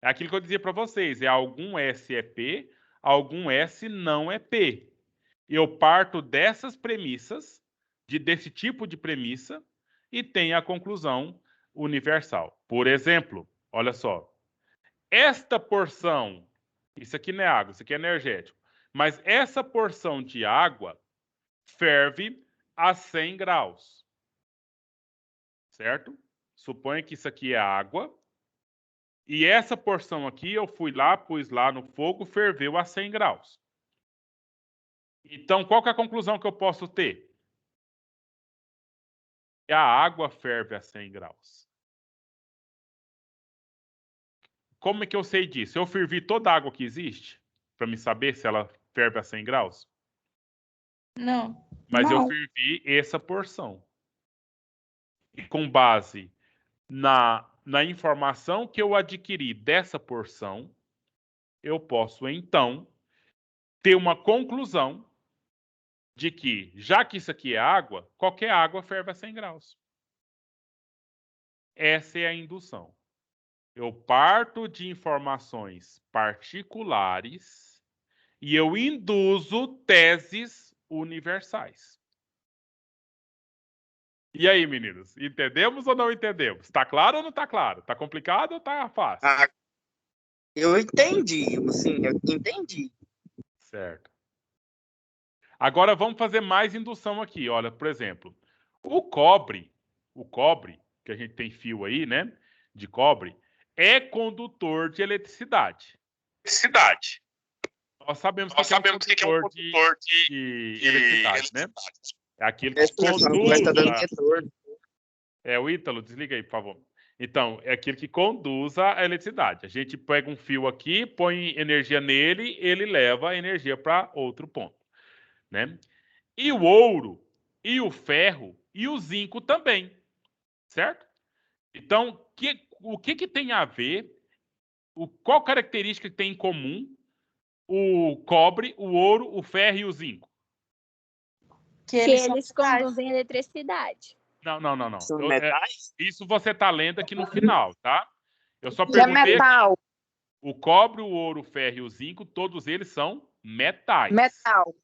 É aquilo que eu dizia para vocês, é algum S é P, algum S não é P. Eu parto dessas premissas, desse tipo de premissa, e tenho a conclusão universal. Por exemplo, olha só, esta porção, isso aqui não é água, isso aqui é energético, mas essa porção de água ferve a 100 graus, certo? Suponha que isso aqui é água, e essa porção aqui eu fui lá, pus lá no fogo, ferveu a 100 graus. Então, qual que é a conclusão que eu posso ter? Que a água ferve a 100 graus. Como é que eu sei disso? Eu fervi toda a água que existe para me saber se ela ferve a 100 graus? Não. Mas eu Não. fervi essa porção. E com base na informação que eu adquiri dessa porção, eu posso, então, ter uma conclusão de que, já que isso aqui é água, qualquer água ferve a 100 graus. essa é a indução. Eu parto de informações particulares e eu induzo teses universais. E aí, meninos, entendemos ou não entendemos? Está claro ou não está claro? Está complicado ou está fácil? Ah, eu entendi, sim, eu entendi. Certo. Agora vamos fazer mais indução aqui. Olha, por exemplo, o cobre, que a gente tem fio aí, né, de cobre, é condutor de eletricidade. Nós sabemos que é um condutor de eletricidade, né? É aquele que conduz. Tá dando retorno. O Ítalo, desliga aí, por favor. Então, é aquele que conduz a eletricidade. A gente pega um fio aqui, põe energia nele, ele leva a energia para outro ponto, né? E o ouro, e o ferro, e o zinco também, certo? Então, o que tem a ver, qual característica que tem em comum o cobre, o ouro, o ferro e o zinco? Que eles conduzem eletricidade. Não. São metais? Isso você está lendo aqui no final, tá? Eu só Que é perguntei. metal. O cobre, o ouro, o ferro e o zinco, todos eles são metais. Metal.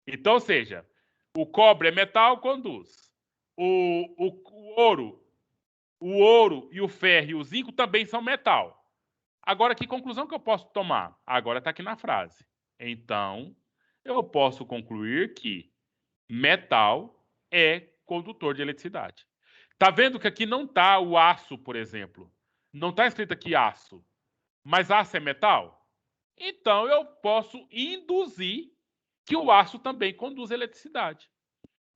Então, ou seja, o cobre é metal, conduz. O ouro e o ferro e o zinco também são metal. Agora, que conclusão que eu posso tomar? Agora está aqui na frase. Então, eu posso concluir que metal é condutor de eletricidade. Tá vendo que aqui não está o aço, por exemplo? Não está escrito aqui aço. Mas aço é metal? Então, eu posso induzir que o aço também conduz eletricidade.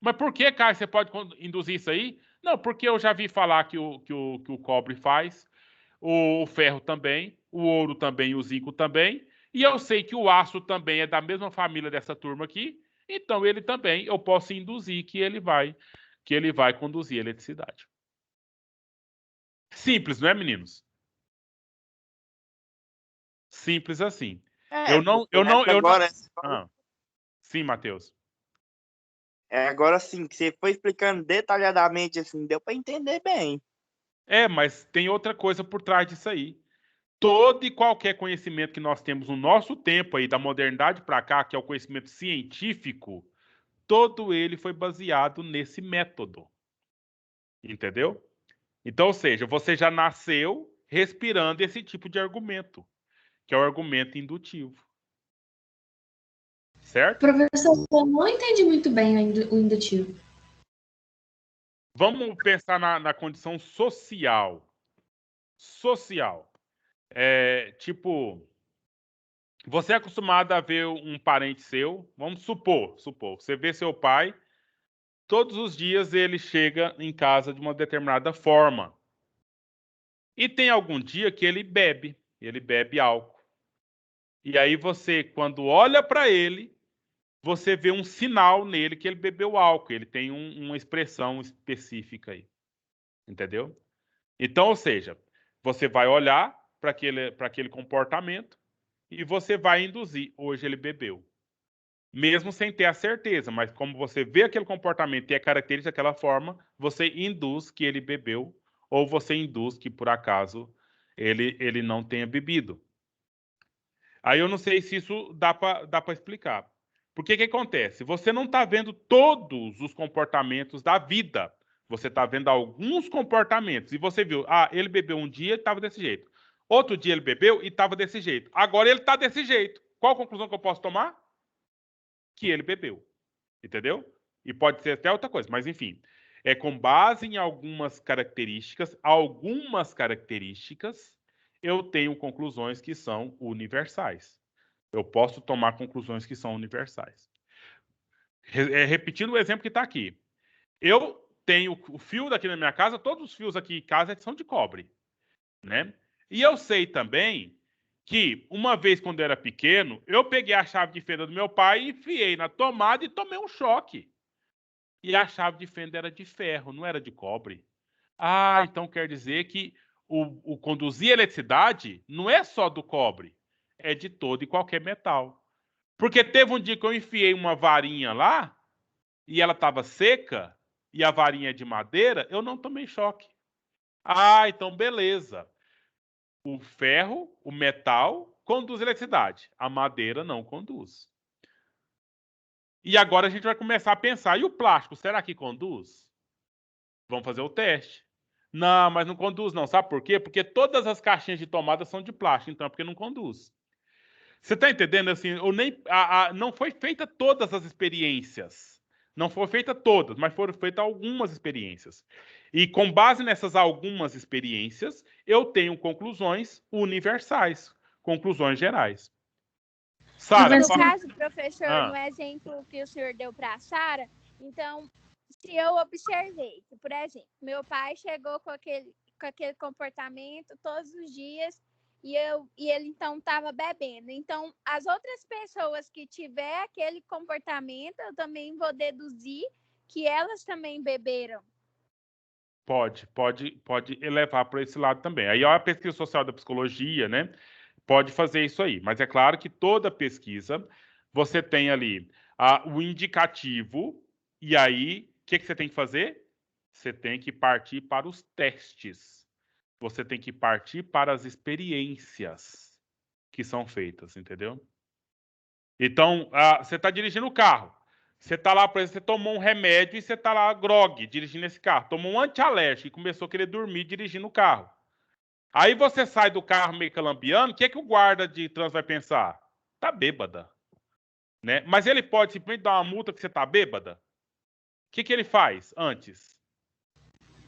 Mas por que, Caio, você pode induzir isso aí? Não, porque eu já vi falar que o cobre faz, o ferro também, o ouro também, o zinco também, e eu sei que o aço também é da mesma família dessa turma aqui, então ele também, eu posso induzir que ele vai conduzir eletricidade. Simples, não é, meninos? Simples assim. Agora, Sim, Matheus. Agora sim, que você foi explicando detalhadamente, assim, deu para entender bem. Mas tem outra coisa por trás disso aí. Todo e qualquer conhecimento que nós temos no nosso tempo aí, da modernidade para cá, que é o conhecimento científico, todo ele foi baseado nesse método. Entendeu? Então, ou seja, você já nasceu respirando esse tipo de argumento, que é o argumento indutivo. Certo? Professor, eu não entendi muito bem o indutivo. Vamos pensar na condição social. Tipo, você é acostumado a ver um parente seu, vamos supor, você vê seu pai, todos os dias ele chega em casa de uma determinada forma. E tem algum dia que ele bebe álcool. E aí você, quando olha para ele, você vê um sinal nele que ele bebeu álcool, ele tem uma expressão específica aí. Entendeu? Então, ou seja, você vai olhar para aquele comportamento e você vai induzir. Hoje ele bebeu. Mesmo sem ter a certeza, mas como você vê aquele comportamento e é característico daquela forma, você induz que ele bebeu ou você induz que, por acaso, ele não tenha bebido. Aí eu não sei se isso dá para explicar. Porque que acontece? Você não está vendo todos os comportamentos da vida. Você está vendo alguns comportamentos. E você viu, ele bebeu um dia e estava desse jeito. Outro dia ele bebeu e estava desse jeito. Agora ele está desse jeito. Qual a conclusão que eu posso tomar? Que ele bebeu. Entendeu? E pode ser até outra coisa, mas enfim. É com base em algumas características, eu tenho conclusões que são universais. Eu posso tomar conclusões que são universais. Repetindo o exemplo que está aqui. Eu tenho o fio daqui na minha casa, todos os fios aqui em casa são de cobre, né? E eu sei também que, uma vez quando eu era pequeno, eu peguei a chave de fenda do meu pai e enfiei na tomada e tomei um choque. E a chave de fenda era de ferro, não era de cobre. Então quer dizer que o conduzir eletricidade não é só do cobre, é de todo e qualquer metal. Porque teve um dia que eu enfiei uma varinha lá e ela estava seca e a varinha é de madeira, eu não tomei choque. Ah, então beleza. O ferro, o metal, conduz eletricidade. A madeira não conduz. E agora a gente vai começar a pensar, e o plástico, será que conduz? Vamos fazer o teste. Não, mas não conduz não. Sabe por quê? Porque todas as caixinhas de tomada são de plástico, então é porque não conduz. Você está entendendo? Assim, não foi feita todas as experiências. Não foram feitas todas, mas foram feitas algumas experiências. E com base nessas algumas experiências, eu tenho conclusões universais, conclusões gerais. Sara, No caso, professor, Ah. no exemplo que o senhor deu para a Sara, então, se eu observei que, por exemplo, meu pai chegou com aquele comportamento todos os dias e ele então estava bebendo. Então, as outras pessoas que tiver aquele comportamento, eu também vou deduzir que elas também beberam. Pode elevar para esse lado também. Aí, ó, a pesquisa social da psicologia, né? Pode fazer isso aí. Mas é claro que toda pesquisa, você tem ali o indicativo, e aí, o que você tem que fazer? Você tem que partir para os testes. Você tem que partir para as experiências que são feitas, entendeu? Então, você está dirigindo o carro. Você está lá, por exemplo, você tomou um remédio e você está lá grog dirigindo esse carro. Tomou um antialérgico e começou a querer dormir dirigindo o carro. Aí você sai do carro meio calambiando, o que é que o guarda de trânsito vai pensar? Tá bêbada. Né? Mas ele pode simplesmente dar uma multa que você tá bêbada? O que ele faz antes?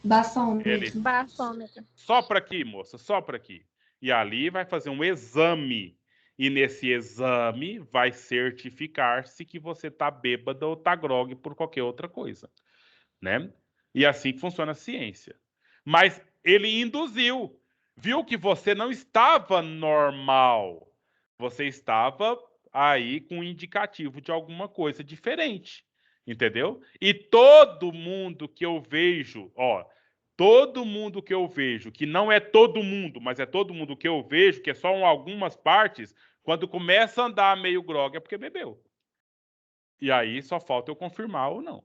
Bafômetro. Bafômetro. Sopra aqui, moça, sopra aqui. E ali vai fazer um exame. E nesse exame vai certificar-se que você tá bêbada ou tá grogue por qualquer outra coisa. Né? E assim que funciona a ciência. Mas ele induziu. Viu que você não estava normal. Você estava aí com um indicativo de alguma coisa diferente. Entendeu? E todo mundo que eu vejo, todo mundo que eu vejo, que não é todo mundo, mas é todo mundo que eu vejo, que é só em algumas partes, quando começa a andar meio grogue é porque bebeu. E aí só falta eu confirmar ou não.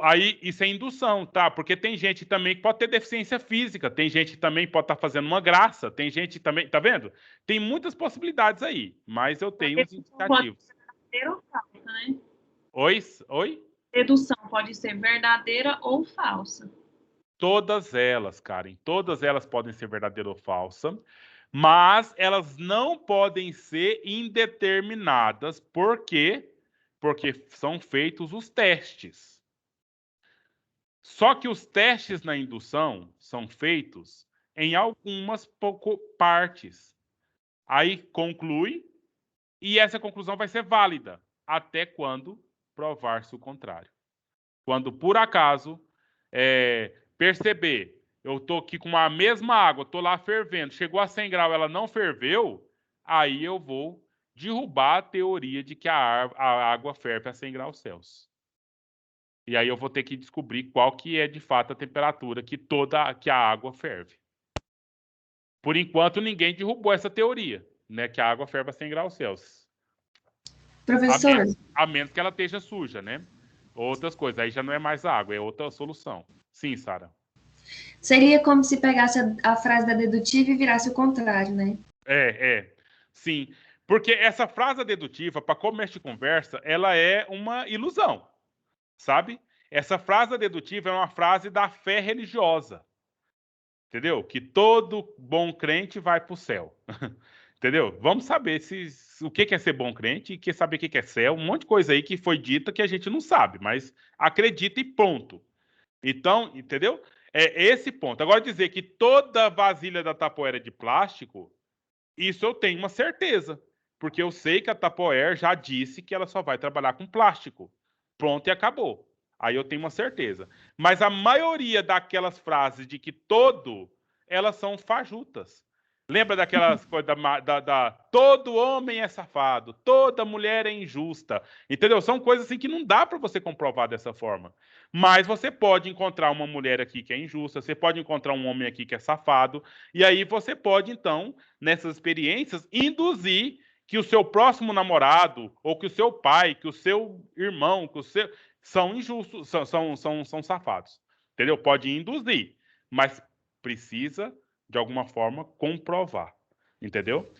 Aí isso é indução, tá? Porque tem gente também que pode ter deficiência física, tem gente também que pode estar fazendo uma graça, tem gente também, tá vendo? Tem muitas possibilidades aí, mas eu tenho os indicativos. Verdadeira ou falsa, né? Oi? Dedução pode ser verdadeira ou falsa. Todas elas, Karen, todas elas podem ser verdadeira ou falsa, mas elas não podem ser indeterminadas. Por quê? Porque são feitos os testes. Só que os testes na indução são feitos em algumas partes. Aí conclui, e essa conclusão vai ser válida até quando provar-se o contrário. Quando, por acaso, perceber, eu estou aqui com a mesma água, estou lá fervendo, chegou a 100 graus, ela não ferveu, aí eu vou derrubar a teoria de que a água ferve a 100 graus Celsius. E aí eu vou ter que descobrir qual que é de fato a temperatura que a água ferve. Por enquanto, ninguém derrubou essa teoria, né? Que a água ferve a 100 graus Celsius. Professor, A menos que ela esteja suja, né? Outras coisas. Aí já não é mais água, é outra solução. Sim, Sara. seria como se pegasse a frase da dedutiva e virasse o contrário, né? Sim. Porque essa frase dedutiva, para começo de conversa, ela é uma ilusão. Sabe? Essa frase dedutiva é uma frase da fé religiosa. Entendeu? Que todo bom crente vai para o céu. Entendeu? Vamos saber o que é ser bom crente e saber o que é céu. Um monte de coisa aí que foi dita que a gente não sabe, mas acredita e ponto. Então, entendeu? É esse ponto. Agora, dizer que toda vasilha da Tupperware é de plástico, isso eu tenho uma certeza. Porque eu sei que a Tupperware já disse que ela só vai trabalhar com plástico. Pronto e acabou. Aí eu tenho uma certeza. Mas a maioria daquelas frases de que elas são fajutas. Lembra daquelas coisas todo homem é safado, toda mulher é injusta. Entendeu? São coisas assim que não dá para você comprovar dessa forma. Mas você pode encontrar uma mulher aqui que é injusta, você pode encontrar um homem aqui que é safado, e aí você pode, então, nessas experiências, induzir que o seu próximo namorado, ou que o seu pai, que o seu irmão, que o seu são injustos, são safados. entendeu? Pode induzir, mas precisa, de alguma forma, comprovar, entendeu?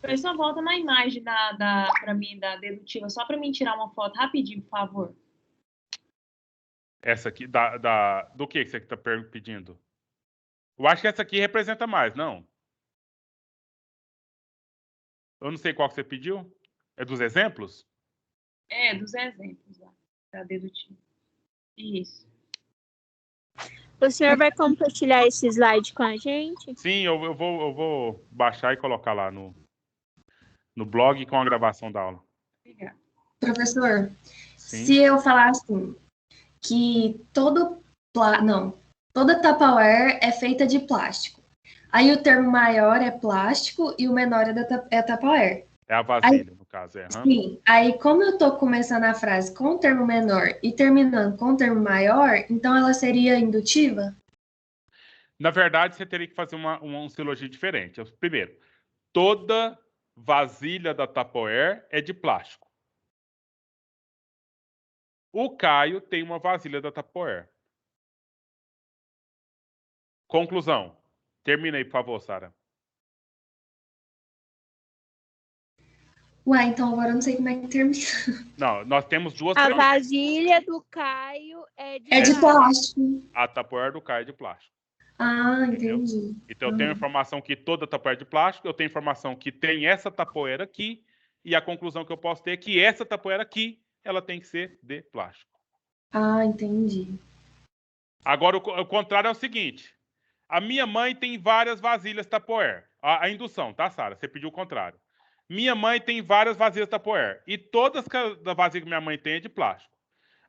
Professor, volta na imagem para mim, da dedutiva, só para mim tirar uma foto rapidinho, por favor. Essa aqui, do que você está pedindo? Eu acho que essa aqui representa mais, não? Eu não sei qual que você pediu. É dos exemplos? É, dos exemplos lá, da dedutiva. Isso. O senhor vai compartilhar esse slide com a gente? Sim, eu vou baixar e colocar lá no blog com a gravação da aula. Obrigada. Professor, Sim. se eu falar assim, que toda Tupperware é feita de plástico. Aí o termo maior é plástico e o menor é Tupperware. É a vasilha, no caso. Sim. Aí, como eu tô começando a frase com o termo menor e terminando com o termo maior, então ela seria indutiva? Na verdade, você teria que fazer um silogismo diferente. Primeiro, toda vasilha da Tupperware é de plástico. O Caio tem uma vasilha da Tupperware. Conclusão. Termina aí, por favor, Sara. Ué, então agora eu não sei como é que termina. Não, nós temos duas A premissas. vasilha do Caio é de É de plástico. A Tupperware do Caio é de plástico. Ah, Entendeu? entendi. Então, eu tenho informação que toda Tupperware é de plástico, eu tenho informação que tem essa Tupperware aqui, e a conclusão que eu posso ter é que essa Tupperware aqui, ela tem que ser de plástico. Ah, entendi. Agora, o contrário é o seguinte. A minha mãe tem várias vasilhas Tupperware. A indução, tá, Sara? Você pediu o contrário. Minha mãe tem várias vasilhas Tupperware. E todas as vasilhas que minha mãe tem é de plástico.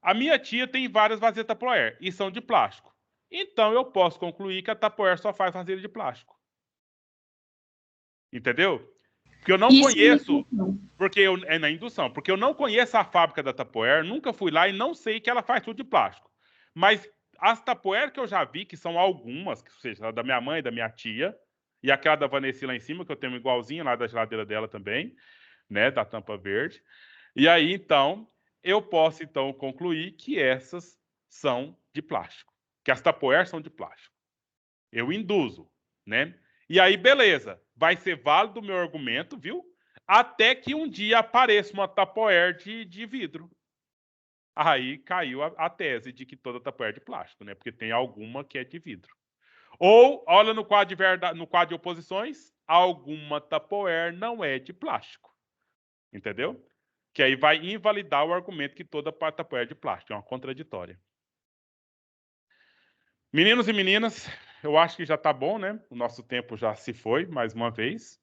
A minha tia tem várias vasilhas Tupperware e são de plástico. Então, eu posso concluir que a Tupperware só faz vasilha de plástico. Entendeu? Porque eu não conheço... É na indução. Porque eu não conheço a fábrica da Tupperware, nunca fui lá e não sei que ela faz tudo de plástico. Mas as Tupperware que eu já vi, que são algumas, que seja da minha mãe, da minha tia, e aquela da Vanessa lá em cima, que eu tenho igualzinha lá da geladeira dela também, né, da tampa verde. E aí, então, eu posso, então, concluir que essas são de plástico. Que as Tupperware são de plástico. Eu induzo, né? E aí, beleza. Vai ser válido o meu argumento, viu? Até que um dia apareça uma Tupperware de vidro. Aí caiu a tese de que toda Tupperware é de plástico, né? Porque tem alguma que é de vidro. Ou, olha no quadro de oposições, alguma Tupperware não é de plástico. Entendeu? Que aí vai invalidar o argumento que toda Tupperware é de plástico. É uma contraditória. Meninos e meninas, eu acho que já tá bom, né? O nosso tempo já se foi, mais uma vez.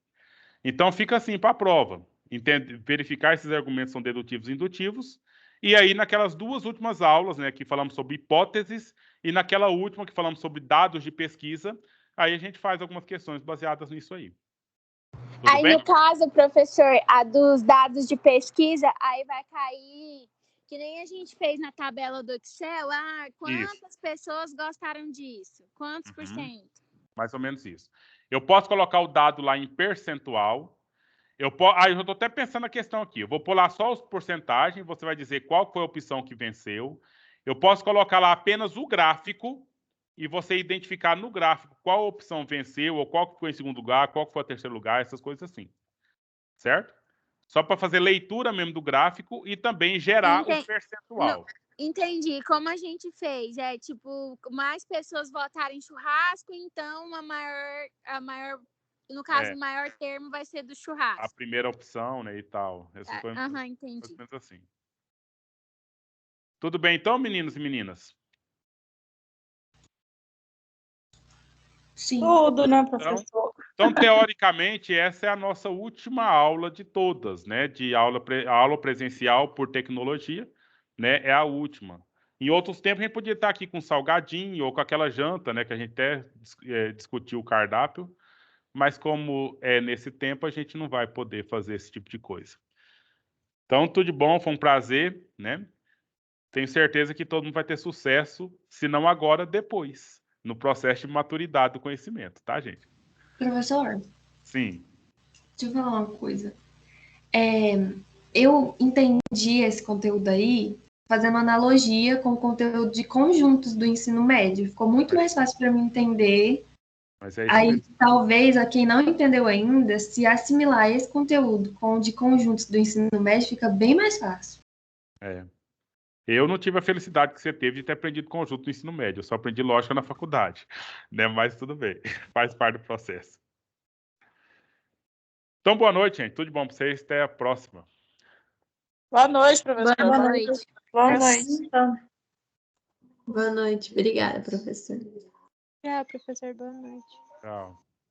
Então, fica assim para a prova. Verificar esses argumentos são dedutivos e indutivos. E aí, naquelas duas últimas aulas, né, que falamos sobre hipóteses, e naquela última que falamos sobre dados de pesquisa, aí a gente faz algumas questões baseadas nisso aí. Tudo aí, bem? no caso, professor, a dos dados de pesquisa, aí vai cair, que nem a gente fez na tabela do Excel, quantas pessoas gostaram disso? Quantos por cento? Mais ou menos isso. Eu posso colocar o dado lá em percentual. Eu estou até pensando na questão aqui. Eu vou pôr lá só os porcentagens, você vai dizer qual foi a opção que venceu. Eu posso colocar lá apenas o gráfico e você identificar no gráfico qual opção venceu, ou qual que foi em segundo lugar, qual que foi o terceiro lugar, essas coisas assim. Certo? Só para fazer leitura mesmo do gráfico e também gerar o percentual. Entendi. Como a gente fez, tipo, mais pessoas votaram em churrasco, então a maior, no caso, o maior termo vai ser do churrasco. A primeira opção, né, e tal. Entendi. Mais ou menos assim. Tudo bem então, meninos e meninas? Sim. Tudo, né, professor? Então, teoricamente, essa é a nossa última aula de todas, né? De aula presencial por tecnologia, né? É a última. Em outros tempos, a gente podia estar aqui com salgadinho ou com aquela janta, né? Que a gente até discutiu o cardápio. Mas como é nesse tempo, a gente não vai poder fazer esse tipo de coisa. Então, tudo de bom, foi um prazer, né? Tenho certeza que todo mundo vai ter sucesso, se não agora, depois, no processo de maturidade do conhecimento, tá, gente? Professor? Sim. Deixa eu falar uma coisa. Eu entendi esse conteúdo aí fazendo analogia com o conteúdo de conjuntos do ensino médio. Ficou muito mais fácil para mim entender. Mas é isso Aí, mesmo. talvez, a quem não entendeu ainda, se assimilar esse conteúdo com o de conjuntos do ensino médio, fica bem mais fácil. Eu não tive a felicidade que você teve de ter aprendido conjunto no ensino médio. Eu só aprendi lógica na faculdade, né? Mas tudo bem, faz parte do processo. Então, boa noite, gente. Tudo de bom para vocês. Até a próxima. Boa noite, professor. Boa noite. Boa noite. Boa noite. Obrigada, professor. Professor, boa noite. Tchau.